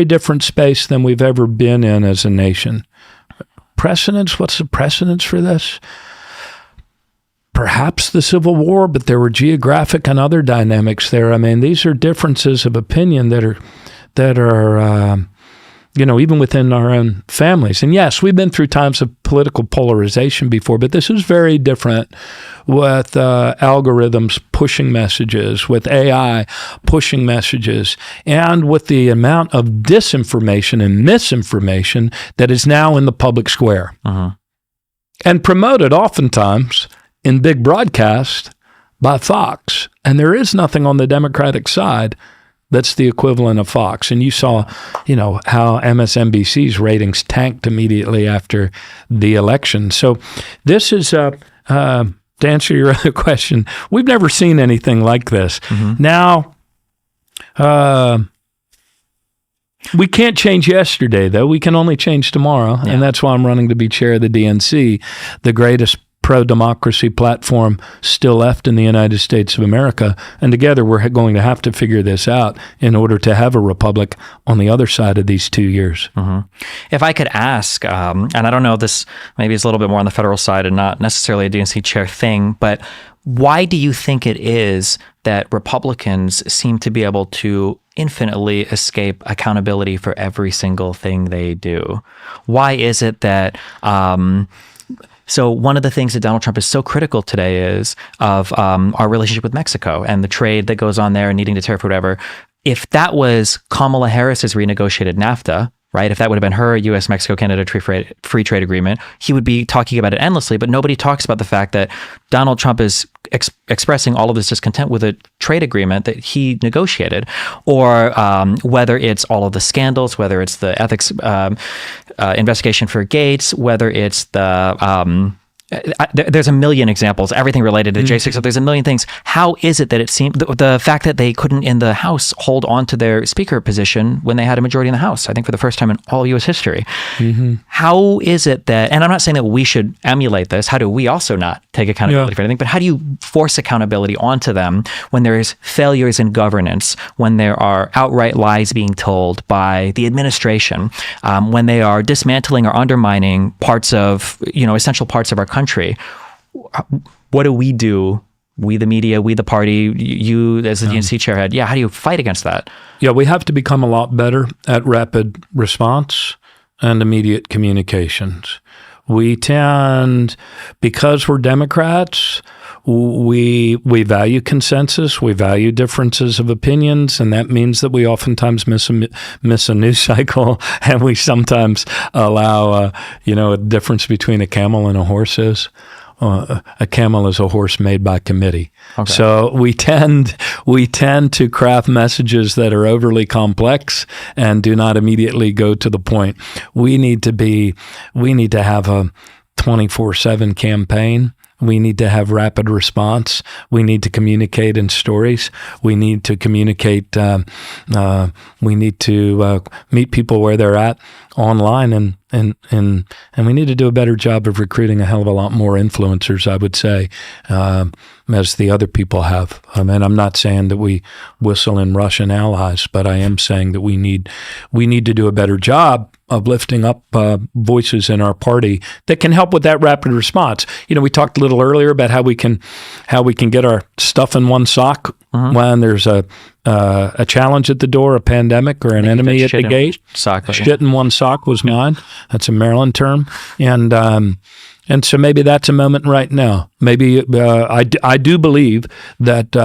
different space than we've ever been in as a nation. Precedents, what's the precedence for this? perhaps the Civil War, but there were geographic and other dynamics there. I mean, these are differences of opinion that are even within our own families. And yes, we've been through times of political polarization before, but this is very different with algorithms pushing messages, with AI pushing messages, and with the amount of disinformation and misinformation that is now in the public square. And promoted oftentimes in big broadcast by Fox. And there is nothing on the Democratic side that's the equivalent of Fox. And you saw, how MSNBC's ratings tanked immediately after the election. So this is, to answer your other question, we've never seen anything like this. Now, we can't change yesterday, though. We can only change tomorrow. Yeah. And that's why I'm running to be chair of the DNC, the greatest pro-democracy platform still left in the United States of America. And together we're going to have to figure this out in order to have a republic on the other side of these 2 years. If I could ask, and I don't know, this maybe is a little bit more on the federal side and not necessarily a DNC chair thing, but why do you think it is that Republicans seem to be able to infinitely escape accountability for every single thing they do? Why is it that so one of the things that Donald Trump is so critical today is of our relationship with Mexico and the trade that goes on there and needing to tariff whatever. If that was Kamala Harris's renegotiated NAFTA, right? If that would have been her U.S.-Mexico-Canada free trade agreement, he would be talking about it endlessly. But nobody talks about the fact that Donald Trump is expressing all of this discontent with a trade agreement that he negotiated, or whether it's all of the scandals, whether it's the ethics investigation for Gates, whether it's the there's a million examples, everything related to J6. So there's a million things. How is it that it seemed the fact that they couldn't in the House hold on to their speaker position when they had a majority in the House, I think for the first time in all U.S. history. How is it that, and I'm not saying that we should emulate this, how do we also not take accountability for anything, but how do you force accountability onto them when there is failures in governance, when there are outright lies being told by the administration, when they are dismantling or undermining parts of, essential parts of our country? What do? We, the media, we, the party, you as the DNC chairhead. Yeah, how do you fight against that? Yeah, we have to become a lot better at rapid response and immediate communications. We tend, because we're Democrats, we value consensus, we value differences of opinions, and that means that we oftentimes miss a news cycle, and we sometimes allow, a difference between a camel and a horse is. A camel is a horse made by committee. Okay. So we tend to craft messages that are overly complex and do not immediately go to the point. We need to have a 24/7 campaign. We need to have rapid response. We need to communicate in stories. We need to communicate. We need to meet people where they're at online, and we need to do a better job of recruiting a hell of a lot more influencers, I would say, as the other people have. And I'm not saying that we whistle in Russian allies, but I am saying that we need to do a better job of lifting up voices in our party that can help with that rapid response. We talked a little earlier about how we can get our stuff in one sock when there's a challenge at the door, a pandemic, or an enemy at the gate. Shit in one sock was mine. That's a Maryland term, and so maybe that's a moment right now. Maybe I do believe that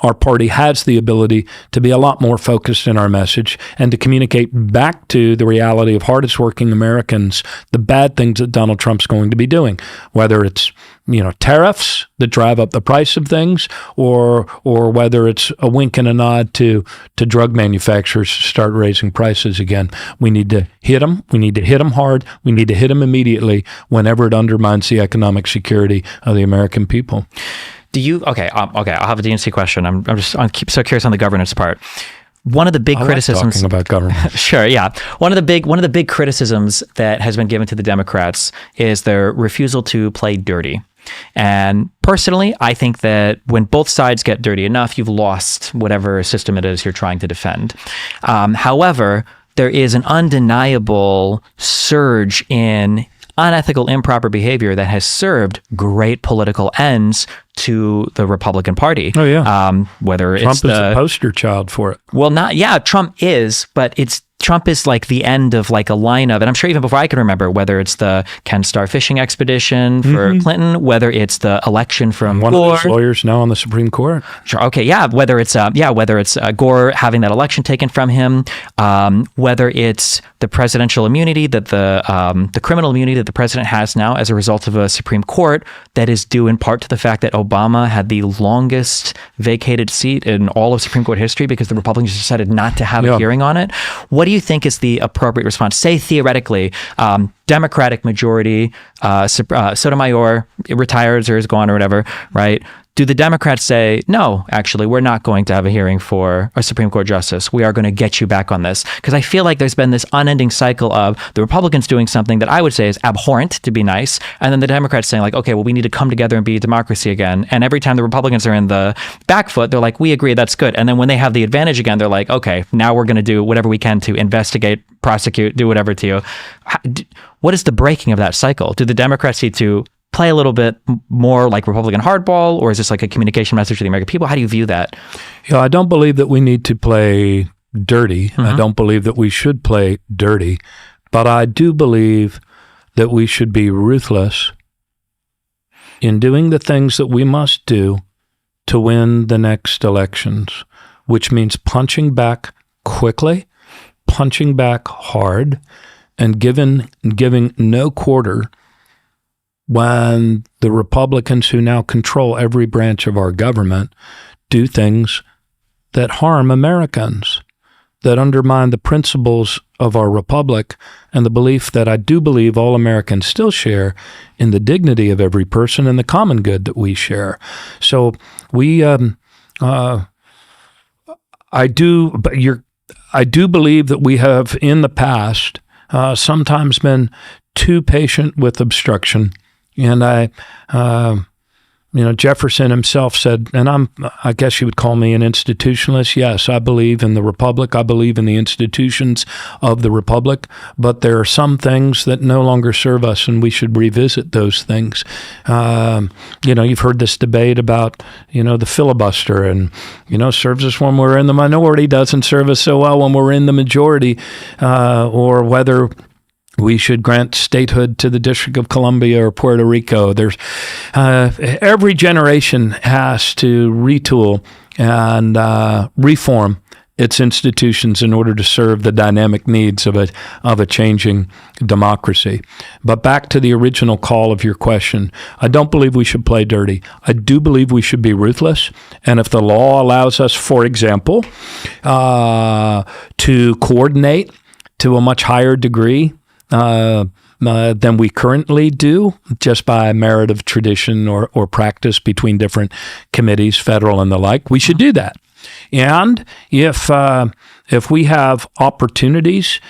our party has the ability to be a lot more focused in our message and to communicate back to the reality of hardest working Americans the bad things that Donald Trump's going to be doing, whether it's tariffs that drive up the price of things, or whether it's a wink and a nod to drug manufacturers to start raising prices again. We need to hit them. We need to hit them hard. We need to hit them immediately whenever it undermines the economic security of the American people. Okay, I'll have a DNC question. I'm so curious on the governance part. One of the big criticisms talking about government. Sure, yeah. One of the big criticisms that has been given to the Democrats is their refusal to play dirty. And personally, I think that when both sides get dirty enough, you've lost whatever system it is you're trying to defend. However, there is an undeniable surge in unethical, improper behavior that has served great political ends to the Republican Party. Oh, yeah. Whether Trump it's is the poster child for it. Well, Trump is, but Trump is like the end of like a line of, and I'm sure even before I can remember, whether it's the Ken Starr fishing expedition for Clinton, whether it's the election from One Gore. of those lawyers now on the Supreme Court. Sure. Okay. Yeah. Whether it's Gore having that election taken from him, whether it's the presidential immunity that the criminal immunity that the president has now as a result of a Supreme Court that is due in part to the fact that Obama had the longest vacated seat in all of Supreme Court history because the Republicans decided not to have a hearing on it. What do you think is the appropriate response? Say theoretically, Democratic majority, Sotomayor retires or is gone or whatever, right? Do the Democrats say, no, actually, we're not going to have a hearing for a Supreme Court justice. We are going to get you back on this? Because I feel like there's been this unending cycle of the Republicans doing something that I would say is abhorrent, to be nice, and then the Democrats saying like, okay, well, we need to come together and be a democracy again. And every time the Republicans are in the back foot, they're like, we agree, that's good. And then when they have the advantage again, they're like, okay, now we're going to do whatever we can to investigate, prosecute, do whatever to you. What is the breaking of that cycle? Do the Democrats need to play a little bit more like Republican hardball, or is this like a communication message to the American people? How do you view that? I don't believe that we need to play dirty. I don't believe that we should play dirty, but I do believe that we should be ruthless in doing the things that we must do to win the next elections, which means punching back quickly, punching back hard, and giving no quarter when the Republicans who now control every branch of our government do things that harm Americans, that undermine the principles of our republic and the belief that I do believe all Americans still share in the dignity of every person and the common good that we share. So I do believe that we have in the past sometimes been too patient with obstruction. And Jefferson himself said, and I guess you would call me an institutionalist. Yes, I believe in the Republic. I believe in the institutions of the Republic, but there are some things that no longer serve us, and we should revisit those things. You've heard this debate about, the filibuster, and, serves us when we're in the minority, doesn't serve us so well when we're in the majority, or whether we should grant statehood to the District of Columbia or Puerto Rico. There's every generation has to retool and reform its institutions in order to serve the dynamic needs of a changing democracy. But back to the original call of your question, I don't believe we should play dirty. I do believe we should be ruthless. And if the law allows us, for example, to coordinate to a much higher degree than we currently do, just by merit of tradition or practice between different committees, federal and the like, we should do that. And if we have opportunities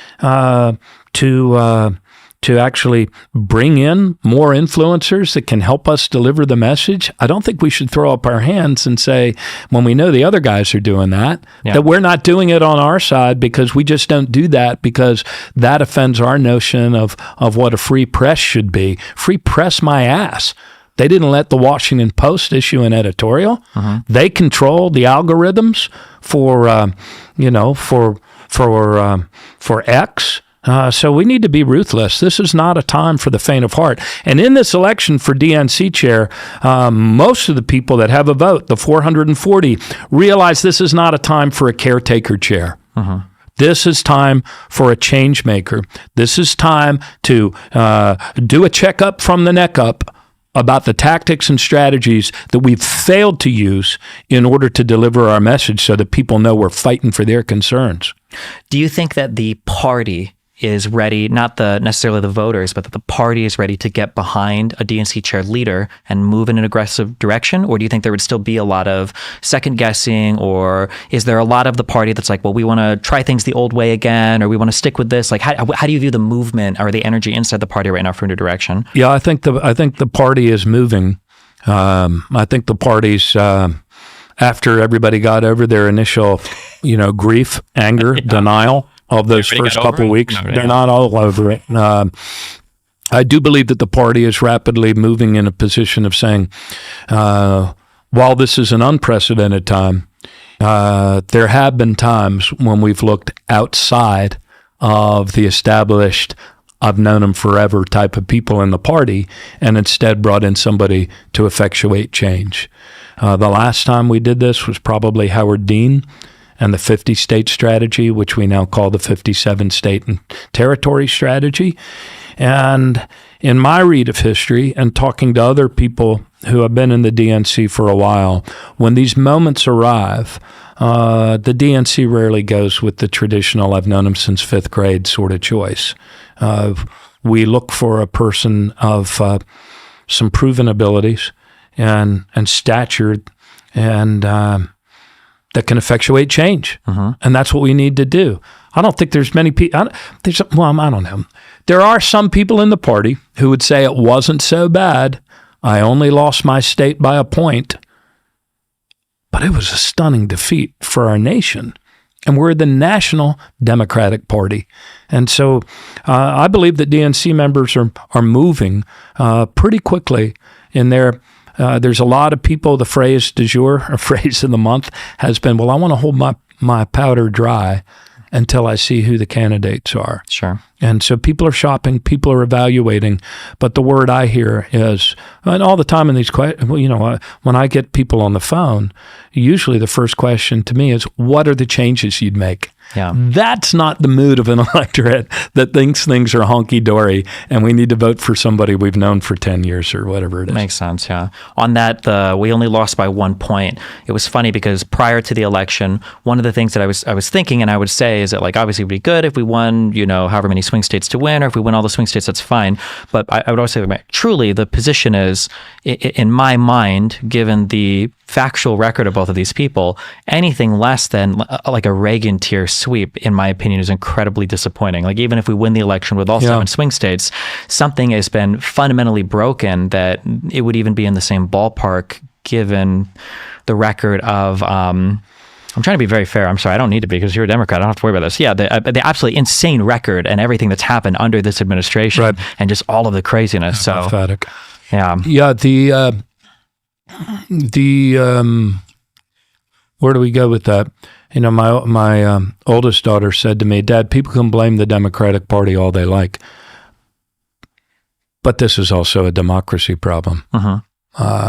to actually bring in more influencers that can help us deliver the message, I don't think we should throw up our hands and say, when we know the other guys are doing that, that we're not doing it on our side, because we just don't do that, because that offends our notion of what a free press should be. Free press my ass. They didn't let the Washington Post issue an editorial. They control the algorithms for X. So we need to be ruthless. This is not a time for the faint of heart. And in this election for DNC chair, most of the people that have a vote, the 440, realize this is not a time for a caretaker chair. This is time for a change maker. This is time to do a checkup from the neck up about the tactics and strategies that we've failed to use in order to deliver our message so that people know we're fighting for their concerns. Do you think that the party is ready, not necessarily the voters, but that the party is ready to get behind a DNC chair leader and move in an aggressive direction? Or do you think there would still be a lot of second guessing, or is there a lot of the party that's like, well, we want to try things the old way again, or we want to stick with this? Like, how do you view the movement or the energy inside the party right now for a new direction? Yeah, I think the party is moving. I think the party's after everybody got over their initial, grief, anger, denial of those first couple of weeks. They're not all over it. I do believe that the party is rapidly moving in a position of saying, while this is an unprecedented time, there have been times when we've looked outside of the established, I've known him forever type of people in the party, and instead brought in somebody to effectuate change. The last time we did this was probably Howard Dean and the 50-state strategy, which we now call the 57-state and territory strategy. And in my read of history and talking to other people who have been in the DNC for a while, when these moments arrive, the DNC rarely goes with the traditional, I've known him since fifth grade sort of choice. We look for a person of some proven abilities and stature and that can effectuate change. And that's what we need to do. I don't think there's many people, I don't know. There are some people in the party who would say it wasn't so bad. I only lost my state by a point. But it was a stunning defeat for our nation. And we're the National Democratic Party. And so I believe that DNC members are moving pretty quickly in their there's a lot of people, the phrase du jour, or phrase of the month, has been, well, I want to hold my powder dry until I see who the candidates are. Sure. And so people are shopping, people are evaluating, but the word I hear is, and all the time in these questions, when I get people on the phone, usually the first question to me is, what are the changes you'd make? Yeah. That's not the mood of an electorate that thinks things are honky-dory and we need to vote for somebody we've known for 10 years or whatever it is. Makes sense, yeah. On that, we only lost by 1 point. It was funny because prior to the election, one of the things that I was thinking and I would say is that, like, obviously it would be good if we won, however many swing states to win, or if we win all the swing states, that's fine. But I would always say, truly, the position is, in my mind, given the factual record of both of these people, anything less than like a Reagan tier sweep, in my opinion, is incredibly disappointing. Like, even if we win the election with all 7 swing states, something has been fundamentally broken that it would even be in the same ballpark given the record of I'm trying to be very fair. I'm sorry, I don't need to be because you're a Democrat. I don't have to worry about this. Yeah, the absolutely insane record and everything that's happened under this administration, right, and just all of the craziness. Yeah, so pathetic. Yeah. Yeah, where do we go with that? My oldest daughter said to me, Dad, people can blame the Democratic Party all they like, but this is also a democracy problem. I'm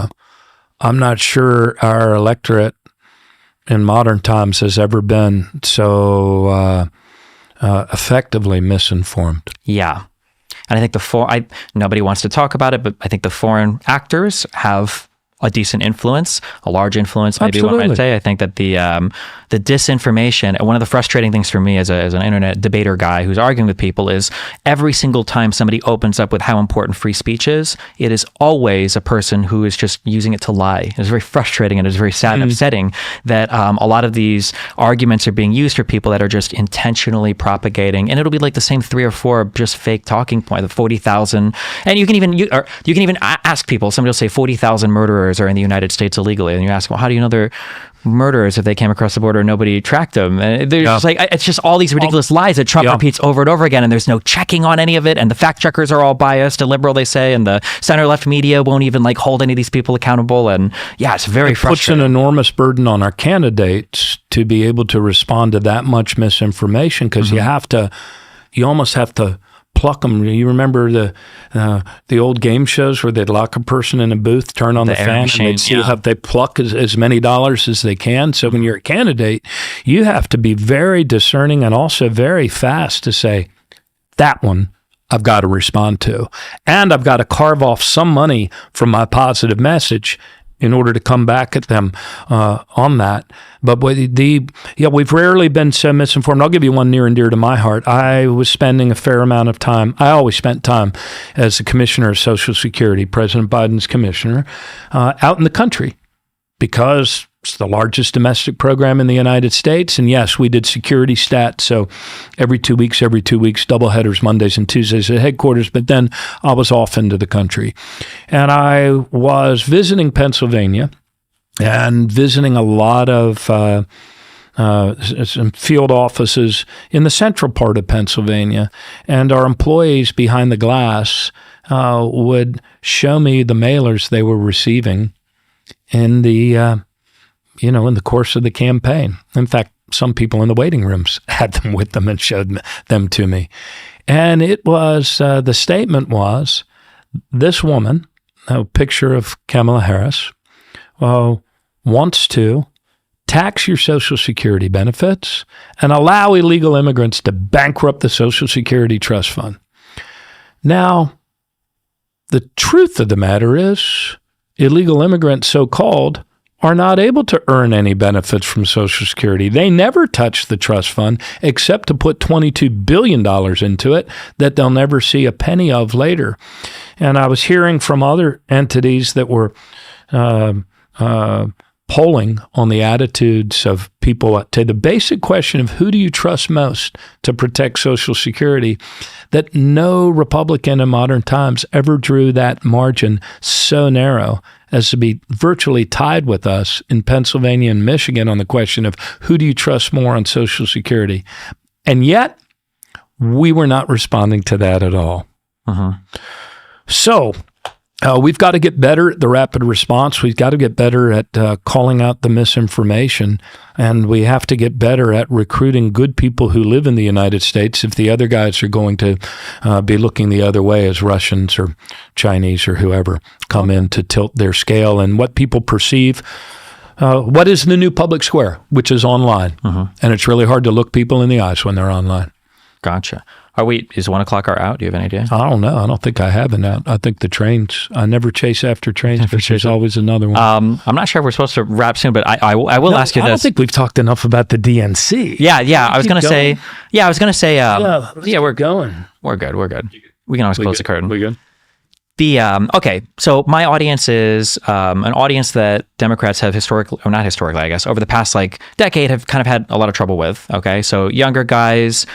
not sure our electorate in modern times has ever been so effectively misinformed. Yeah. And I think nobody wants to talk about it, but I think the foreign actors have a decent influence, a large influence, maybe Absolutely. One might say. I think that the disinformation, and one of the frustrating things for me as an internet debater guy who's arguing with people, is every single time somebody opens up with how important free speech is, it is always a person who is just using it to lie. It's very frustrating and it's very sad and upsetting that a lot of these arguments are being used for people that are just intentionally propagating, and it'll be like the same 3 or 4 just fake talking points, the 40,000, and you can even ask people, somebody will say 40,000 murderers are in the United States illegally, and you ask, well, how do you know they're murderers if they came across the border and nobody tracked them? And they're just like, it's just all these ridiculous lies that Trump repeats over and over again, and there's no checking on any of it, and the fact checkers are all biased and liberal, they say, and the center left media won't even hold any of these people accountable, and it's very frustrating. It puts an enormous burden on our candidates to be able to respond to that much misinformation, because you almost have to pluck them. You remember the old game shows where they'd lock a person in a booth, turn on the fan, and they'd see how they pluck as many dollars as they can. So when you're a candidate, you have to be very discerning and also very fast to say, that one I've got to respond to. And I've got to carve off some money from my positive message in order to come back at them on that. But we've rarely been so misinformed. I'll give you one near and dear to my heart. I was spending a fair amount of time. I always spent time as the commissioner of Social Security, President Biden's commissioner, out in the country, because it's the largest domestic program in the United States. And yes, we did security stats. So every 2 weeks, double headers, Mondays and Tuesdays at headquarters. But then I was off into the country. And I was visiting Pennsylvania and visiting a lot of some field offices in the central part of Pennsylvania, and our employees behind the glass would show me the mailers they were receiving in the in the course of the campaign. In fact, some people in the waiting rooms had them with them and showed them to me. And it was, the statement was, this woman, a picture of Kamala Harris, wants to tax your Social Security benefits and allow illegal immigrants to bankrupt the Social Security Trust Fund. Now, the truth of the matter is, illegal immigrants, so-called, are not able to earn any benefits from Social Security. They never touch the trust fund except to put $22 billion into it that they'll never see a penny of later. And I was hearing from other entities that were polling on the attitudes of people to the basic question of who do you trust most to protect Social Security, that no Republican in modern times ever drew that margin so narrow as to be virtually tied with us in Pennsylvania and Michigan on the question of who do you trust more on Social Security. And yet, we were not responding to that at all. So, we've got to get better at the rapid response. We've got to get better at calling out the misinformation, and we have to get better at recruiting good people who live in the United States if the other guys are going to be looking the other way as Russians or Chinese or whoever come in to tilt their scale and what people perceive. What is the new public square, which is online? And it's really hard to look people in the eyes when they're online. Gotcha. Is 1 o'clock our out? Do you have any idea? I don't know. I don't think I have an out. I think the trains, I never chase after trains, but there's always another one. I'm not sure if we're supposed to wrap soon, but I will ask you this. I don't think we've talked enough about the DNC. Yeah. I was going to say, we're going. We're good. We can always close the curtain. We good? Okay, so my audience is an audience that Democrats have not historically, I guess, over the past decade have kind of had a lot of trouble with. Okay, so younger guys,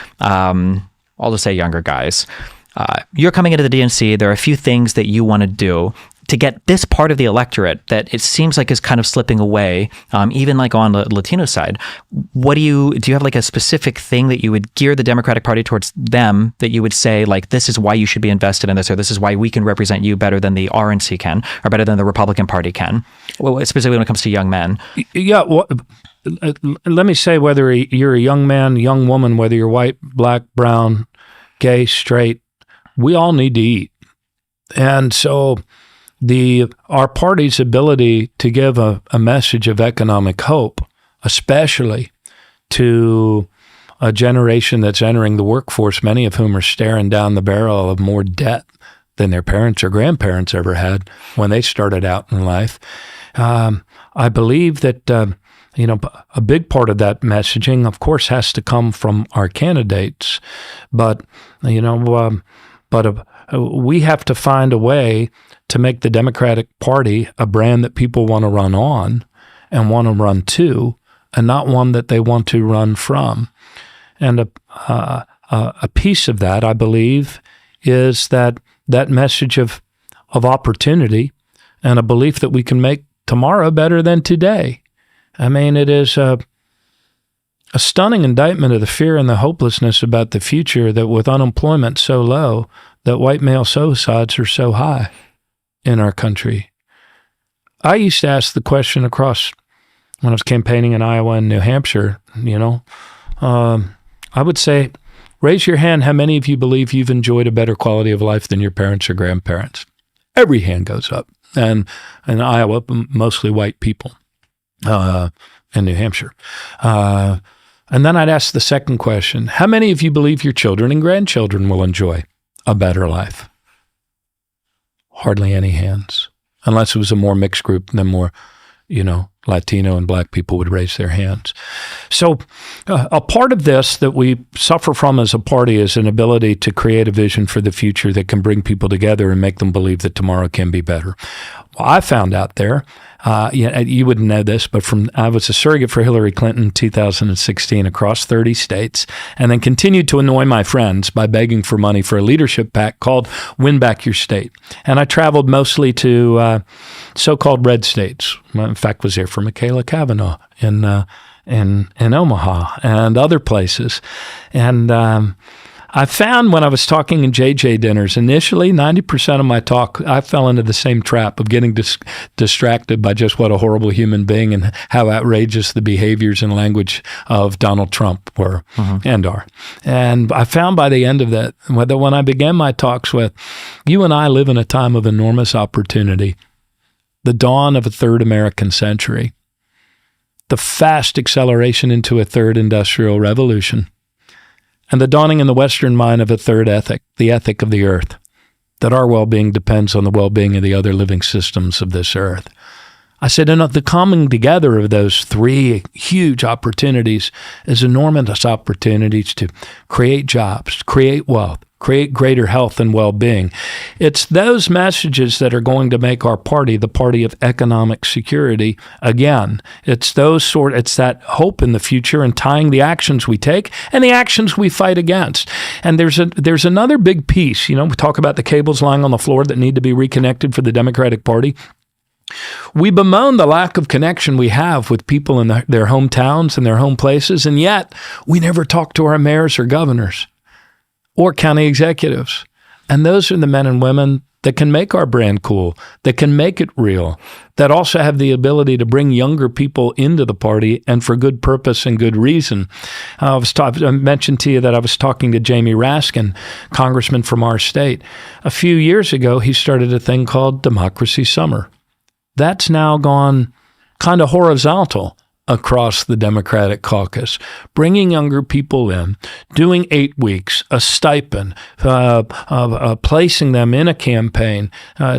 I'll just say younger guys. You're coming into the DNC. There are a few things that you want to do to get this part of the electorate that it seems like is kind of slipping away, even on the Latino side. What do you have a specific thing that you would gear the Democratic Party towards them that you would say this is why you should be invested in this, or this is why we can represent you better than the RNC can, or better than the Republican Party can, specifically when it comes to young men? Yeah. Let me say, whether you're a young man, young woman, whether you're white, black, brown, gay, straight, we all need to eat. And so our party's ability to give a message of economic hope, especially to a generation that's entering the workforce, many of whom are staring down the barrel of more debt than their parents or grandparents ever had when they started out in life. I believe that a big part of that messaging, of course, has to come from our candidates, but we have to find a way to make the Democratic Party a brand that people want to run on and want to run to, and not one that they want to run from. And a piece of that, I believe, is that message of opportunity and a belief that we can make tomorrow better than today. I mean, it is a stunning indictment of the fear and the hopelessness about the future that with unemployment so low, that white male suicides are so high in our country. I used to ask the question across when I was campaigning in Iowa and New Hampshire, I would say, raise your hand how many of you believe you've enjoyed a better quality of life than your parents or grandparents. Every hand goes up. And in Iowa, mostly white people. In New Hampshire. And then I'd ask the second question, how many of you believe your children and grandchildren will enjoy a better life? Hardly any hands, unless it was a more mixed group, then more, Latino and black people would raise their hands. So a part of this that we suffer from as a party is an ability to create a vision for the future that can bring people together and make them believe that tomorrow can be better. Well, I found out there, you wouldn't know this, but I was a surrogate for Hillary Clinton in 2016 across 30 states, and then continued to annoy my friends by begging for money for a leadership PAC called Win Back Your State. And I traveled mostly to so-called red states. In fact, was there for Michaela Cavanaugh in in Omaha and other places. And I found when I was talking in JJ dinners, initially 90% of my talk, I fell into the same trap of getting distracted by just what a horrible human being and how outrageous the behaviors and language of Donald Trump were and are. And I found by the end of that, when I began my talks with, you and I live in a time of enormous opportunity, the dawn of a third American century, the fast acceleration into a third industrial revolution, and the dawning in the Western mind of a third ethic, the ethic of the earth, that our well-being depends on the well-being of the other living systems of this earth. I said, and the coming together of those three huge opportunities is enormous opportunities to create jobs, create wealth, create greater health and well-being. It's those messages that are going to make our party the party of economic security again. It's that hope in the future and tying the actions we take and the actions we fight against. And there's another big piece. We talk about the cables lying on the floor that need to be reconnected for the Democratic Party. We bemoan the lack of connection we have with people in their hometowns and their home places, and yet we never talk to our mayors or governors or county executives. And those are the men and women that can make our brand cool, that can make it real, that also have the ability to bring younger people into the party and for good purpose and good reason. I mentioned to you that I was talking to Jamie Raskin, congressman from our state. A few years ago, he started a thing called Democracy Summer. That's now gone kind of horizontal across the Democratic caucus, bringing younger people in, doing 8 weeks, a stipend, placing them in a campaign,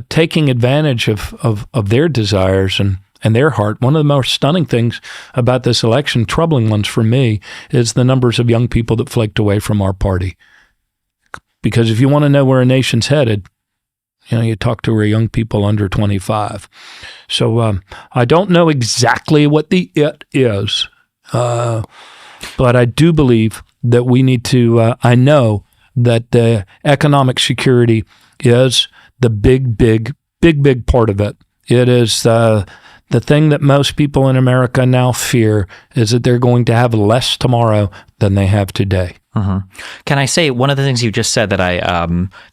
taking advantage of their desires and their heart. One of the most stunning things about this election, troubling ones for me, is the numbers of young people that flaked away from our party. Because if you want to know where a nation's headed, you talk to our young people under 25. So I don't know exactly what the it is, but I do believe that we need to, I know that the economic security is the big part of it. It is the thing that most people in America now fear is that they're going to have less tomorrow than they have today. Can I say one of the things you just said that I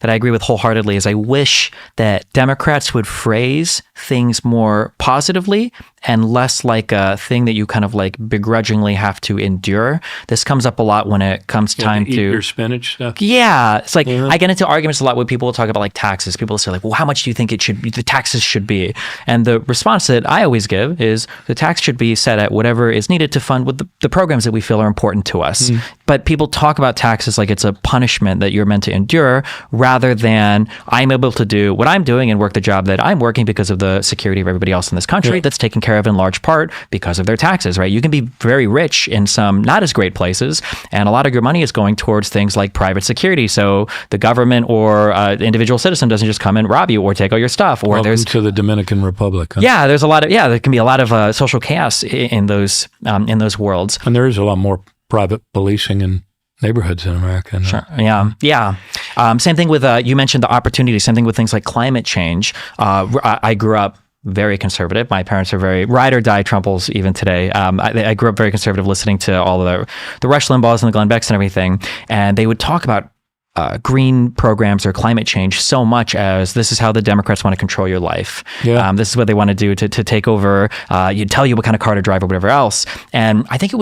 agree with wholeheartedly is I wish that Democrats would phrase things more positively and less like a thing that you kind of like begrudgingly have to endure. This comes up a lot when it comes time to eat your spinach stuff. Yeah, it's like I get into arguments a lot when people talk about like taxes. People say like, well, how much do you think the taxes should be? And the response that I always give is the tax should be set at whatever is needed to fund with the programs that we feel are important to us. But people talk about taxes like it's a punishment that you're meant to endure, rather than I'm able to do what I'm doing and work the job that I'm working because of the security of everybody else in this country that's taken care of in large part because of their taxes, right? You can be very rich in some not as great places, and a lot of your money is going towards things like private security. So the government or individual citizen doesn't just come and rob you or take all your stuff. Or Welcome to the Dominican Republic. Huh? Yeah, there's a lot of there can be a lot of social chaos in those worlds. And there is a lot more private policing in neighborhoods in America. No? Sure. Yeah. Same thing with, you mentioned the opportunity, same thing with things like climate change. I grew up very conservative. My parents are very ride or die Trumples even today. I grew up very conservative, listening to all of the Rush Limbaughs and the Glenn Becks and everything. And they would talk about green programs or climate change so much as this is how the Democrats want to control your life. Yeah. This is what they want to do to take over, tell you what kind of car to drive or whatever else. And I think it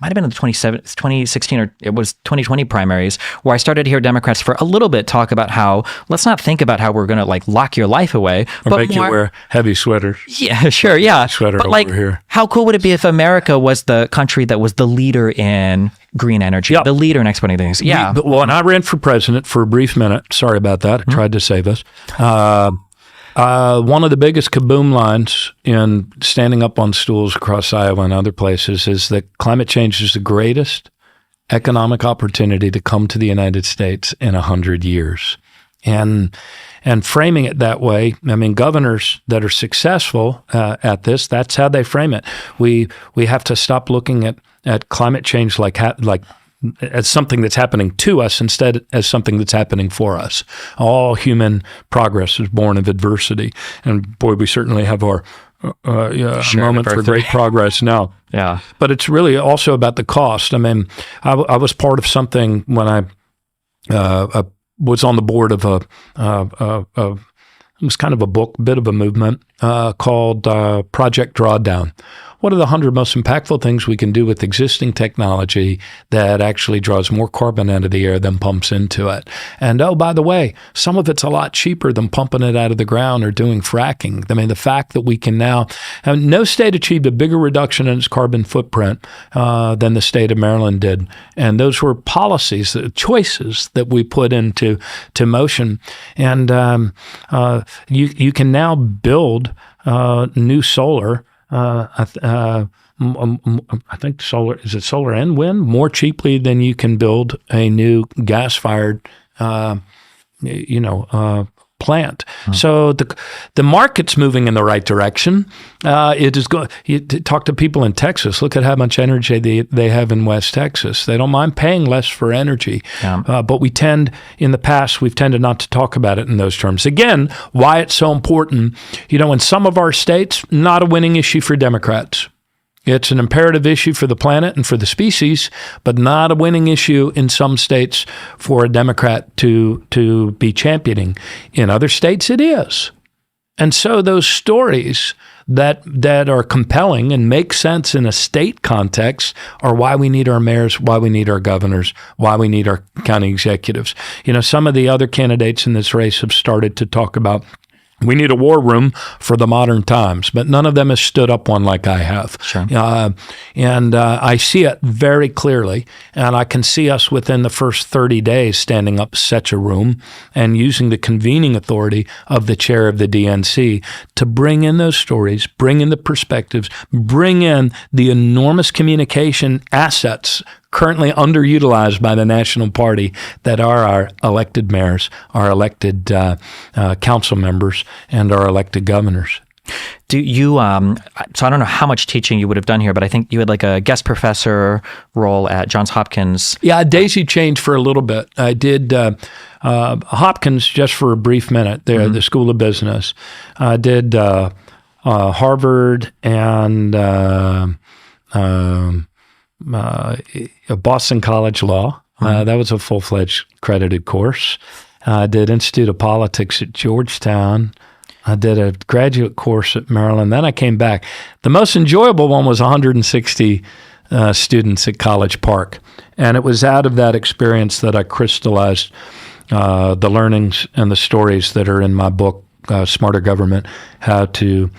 might have been in the 2016 or it was 2020 primaries where I started to hear Democrats for a little bit talk about how let's not think about how we're going to like lock your life away, or but make you wear heavy sweaters. Yeah, sure, yeah. Sweater but over like, here. How cool would it be if America was the country that was the leader in green energy, the leader in exporting things? Yeah. And I ran for president for a brief minute. Sorry about that. I tried to save us. One of the biggest kaboom lines in standing up on stools across Iowa and other places is that climate change is the greatest economic opportunity to come to the United States in 100 years. And framing it that way, I mean, governors that are successful at this, that's how they frame it. We have to stop looking at climate change like as something that's happening to us instead as something that's happening for us. All human progress is born of adversity. And boy, we certainly have our a moment for great progress now. Yeah. But it's really also about the cost. I mean, I was part of something when I was on the board of it was kind of a bit of a movement called Project Drawdown. What are the 100 most impactful things we can do with existing technology that actually draws more carbon out of the air than pumps into it? And oh, by the way, some of it's a lot cheaper than pumping it out of the ground or doing fracking. I mean, the fact that we can now, no state achieved a bigger reduction in its carbon footprint than the state of Maryland did. And those were policies, choices that we put into motion. And you can now build new solar. I think solar and wind more cheaply than you can build a new gas-fired, plant. So the market's moving in the right direction. It is going. You talk to people in Texas. Look at how much energy they have in West Texas. They don't mind paying less for energy, but in the past we've tended not to talk about it in those terms. Again, why it's so important. In some of our states, not a winning issue for Democrats. It's an imperative issue for the planet and for the species, but not a winning issue in some states for a Democrat to be championing. In other states, it is. And so those stories that are compelling and make sense in a state context are why we need our mayors, why we need our governors, why we need our county executives. Some of the other candidates in this race have started to talk about we need a war room for the modern times, but none of them has stood up one like I have. Sure. And I see it very clearly, and I can see us within the first 30 days standing up such a room and using the convening authority of the chair of the DNC to bring in those stories, bring in the perspectives, bring in the enormous communication assets currently underutilized by the National Party that are our elected mayors, our elected council members, and our elected governors. Do you, so I don't know how much teaching you would have done here, but I think you had like a guest professor role at Johns Hopkins. Yeah, I daisy chained for a little bit. I did Hopkins just for a brief minute there, the School of Business. I did Harvard and Boston College Law. That was a full-fledged credited course. I did Institute of Politics at Georgetown. I did a graduate course at Maryland. Then I came back. The most enjoyable one was 160 students at College Park. And it was out of that experience that I crystallized the learnings and the stories that are in my book, Smarter Government, How to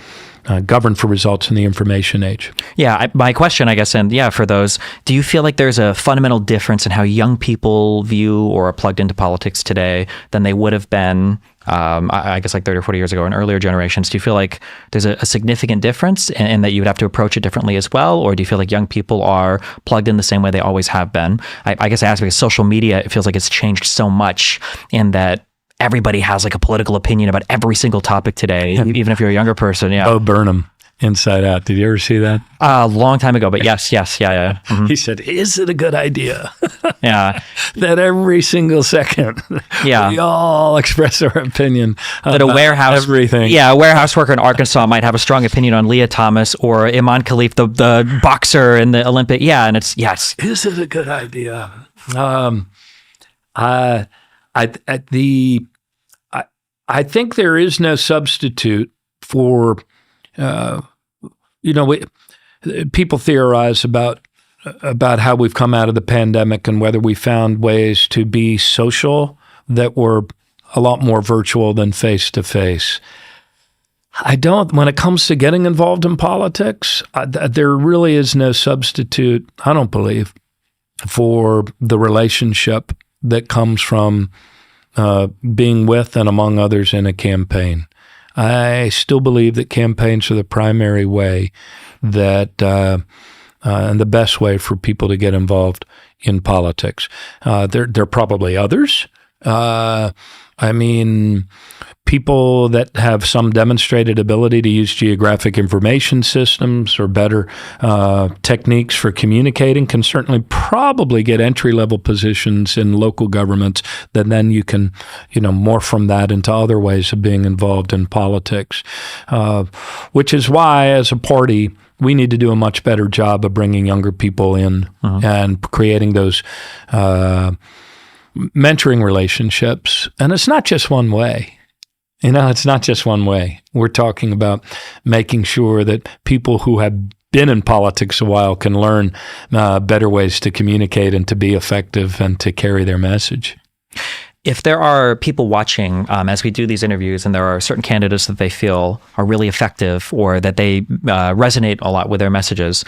Govern for Results in the Information Age. Yeah, my question, I guess, and for those, do you feel like there's a fundamental difference in how young people view or are plugged into politics today than they would have been, I guess, like 30 or 40 years ago in earlier generations? Do you feel like there's a significant difference and that you would have to approach it differently as well? Or do you feel like young people are plugged in the same way they always have been? I guess I ask because social media, it feels like it's changed so much in that everybody has like a political opinion about every single topic today, even if you're a younger person. Yeah. Bo Burnham, Inside Out. Did you ever see that? A long time ago, but yes. Yeah. Mm-hmm. He said, is it a good idea? Yeah. That every single second, we all express our opinion. That a warehouse, everything. Yeah, a warehouse worker in Arkansas might have a strong opinion on Leah Thomas or Iman Khalif, the boxer in the Olympic. Yeah, and it's, yes. Is it a good idea? I think there is no substitute for, people theorize about how we've come out of the pandemic and whether we found ways to be social that were a lot more virtual than face-to-face. When it comes to getting involved in politics, there really is no substitute, I don't believe, for the relationship that comes from being with and among others in a campaign. I still believe that campaigns are the primary way that and the best way for people to get involved in politics. There are probably others. people that have some demonstrated ability to use geographic information systems or better techniques for communicating can certainly probably get entry-level positions in local governments that then you can, morph from that into other ways of being involved in politics, which is why, as a party, we need to do a much better job of bringing younger people in and creating those mentoring relationships. And it's not just one way. It's not just one way. We're talking about making sure that people who have been in politics a while can learn better ways to communicate and to be effective and to carry their message. If there are people watching as we do these interviews and there are certain candidates that they feel are really effective or that they resonate a lot with their messages,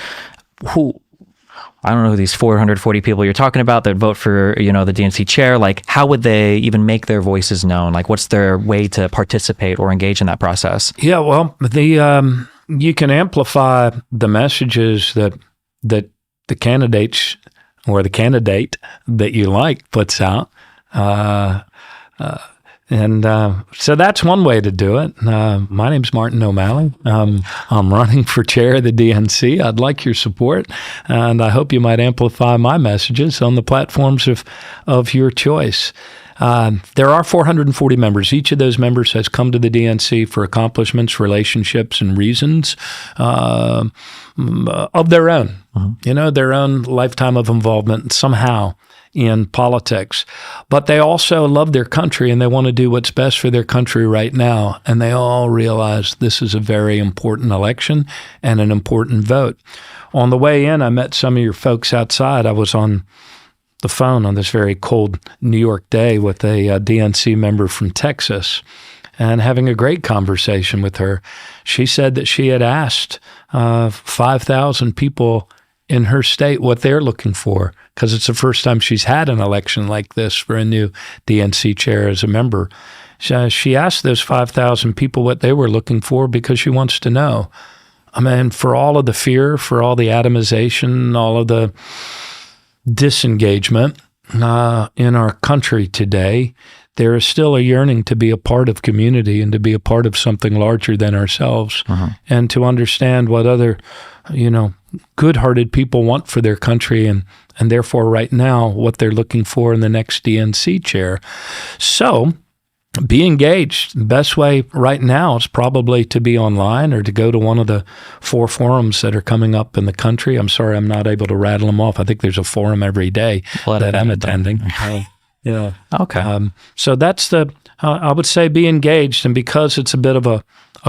I don't know who these 440 people you're talking about that vote for, the DNC chair, how would they even make their voices known? What's their way to participate or engage in that process? Yeah, well, you can amplify the messages that the candidates or the candidate that you like puts out. So that's one way to do it. My name's Martin O Malley. I'm running for chair of the DNC. I'd like your support, and I hope you might amplify my messages on the platforms of your choice. There are 440 members. Each of those members has come to the DNC for accomplishments, relationships, and reasons of their own, their own lifetime of involvement somehow in politics. But they also love their country and they want to do what's best for their country right now. And they all realize this is a very important election and an important vote. On the way in, I met some of your folks outside. I was on the phone on this very cold New York day with a DNC member from Texas and having a great conversation with her. She said that she had asked 5,000 people in her state what they're looking for, because it's the first time she's had an election like this for a new DNC chair as a member. She asked those 5,000 people what they were looking for because she wants to know. For all of the fear, for all the atomization, all of the disengagement in our country today, there is still a yearning to be a part of community and to be a part of something larger than ourselves, and to understand what other, good-hearted people want for their country and therefore right now what they're looking for in the next DNC chair. So be engaged. The best way right now is probably to be online or to go to one of the 4 forums that are coming up in the country. I'm sorry I'm not able to rattle them off. I think there's a forum every day that I'm attending. Yeah. Okay. So that's I would say be engaged. And because it's a bit of a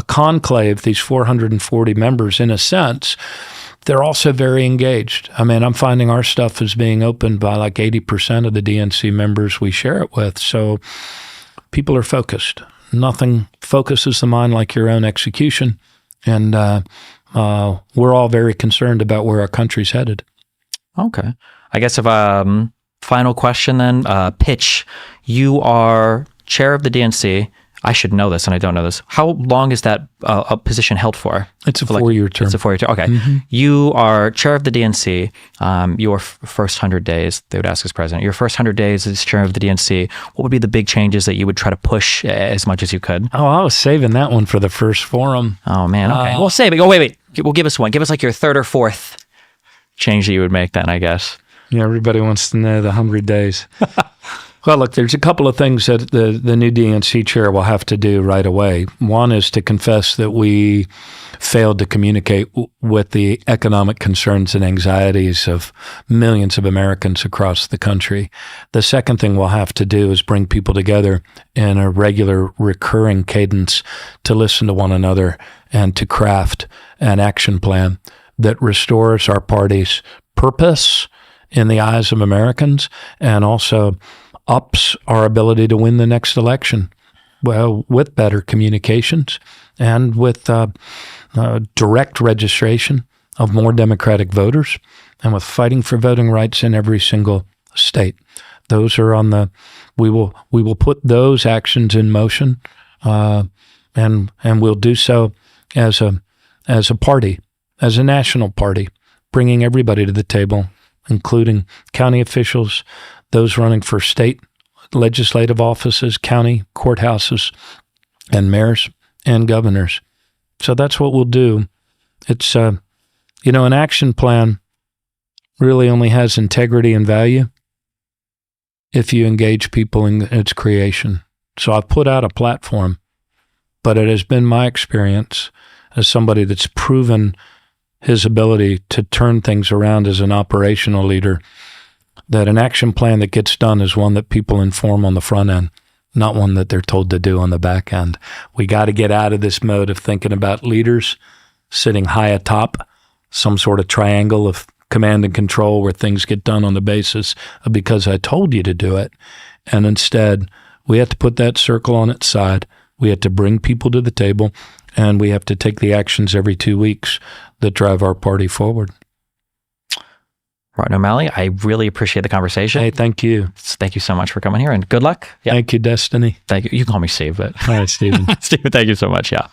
conclave, these 440 members, in a sense, they're also very engaged. I'm finding our stuff is being opened by 80% of the DNC members we share it with. So people are focused. Nothing focuses the mind like your own execution. And we're all very concerned about where our country's headed. Okay. I guess if final question then, pitch. You are chair of the DNC. I should know this, and I don't know this. How long is that position held for? It's a 4-year term. It's a 4-year term. Okay. Mm-hmm. You are chair of the DNC. Your first 100 days, they would ask as president, your first 100 days as chair of the DNC, what would be the big changes that you would try to push as much as you could? Oh, I was saving that one for the first forum. Oh, man. Okay. We'll save it. Oh, wait. Well, give us one. Give us your third or fourth change that you would make then, I guess. Yeah, everybody wants to know the 100 days. Well, look, there's a couple of things that the new DNC chair will have to do right away. One is to confess that we failed to communicate with the economic concerns and anxieties of millions of Americans across the country. The second thing we'll have to do is bring people together in a regular, recurring cadence to listen to one another and to craft an action plan that restores our party's purpose in the eyes of Americans and also ups our ability to win the next election, well, with better communications and with direct registration of more Democratic voters and with fighting for voting rights in every single state. Those are on we will put those actions in motion, and we'll do so as a party, as a national party, bringing everybody to the table, including county officials, those running for state legislative offices, county courthouses, and mayors and governors. So that's what we'll do. It's, an action plan really only has integrity and value if you engage people in its creation. So I've put out a platform, but it has been my experience as somebody that's proven his ability to turn things around as an operational leader, that an action plan that gets done is one that people inform on the front end, not one that they're told to do on the back end. We got to get out of this mode of thinking about leaders sitting high atop some sort of triangle of command and control where things get done on the basis of because I told you to do it. And instead, we have to put that circle on its side. We have to bring people to the table, and we have to take the actions every 2 weeks that drive our party forward. Martin O Malley, I really appreciate the conversation. Hey, thank you. Thank you so much for coming here, and good luck. Yeah. Thank you, Destiny. Thank you. You can call me Steve, but all right, Stephen. Stephen, thank you so much. Yeah.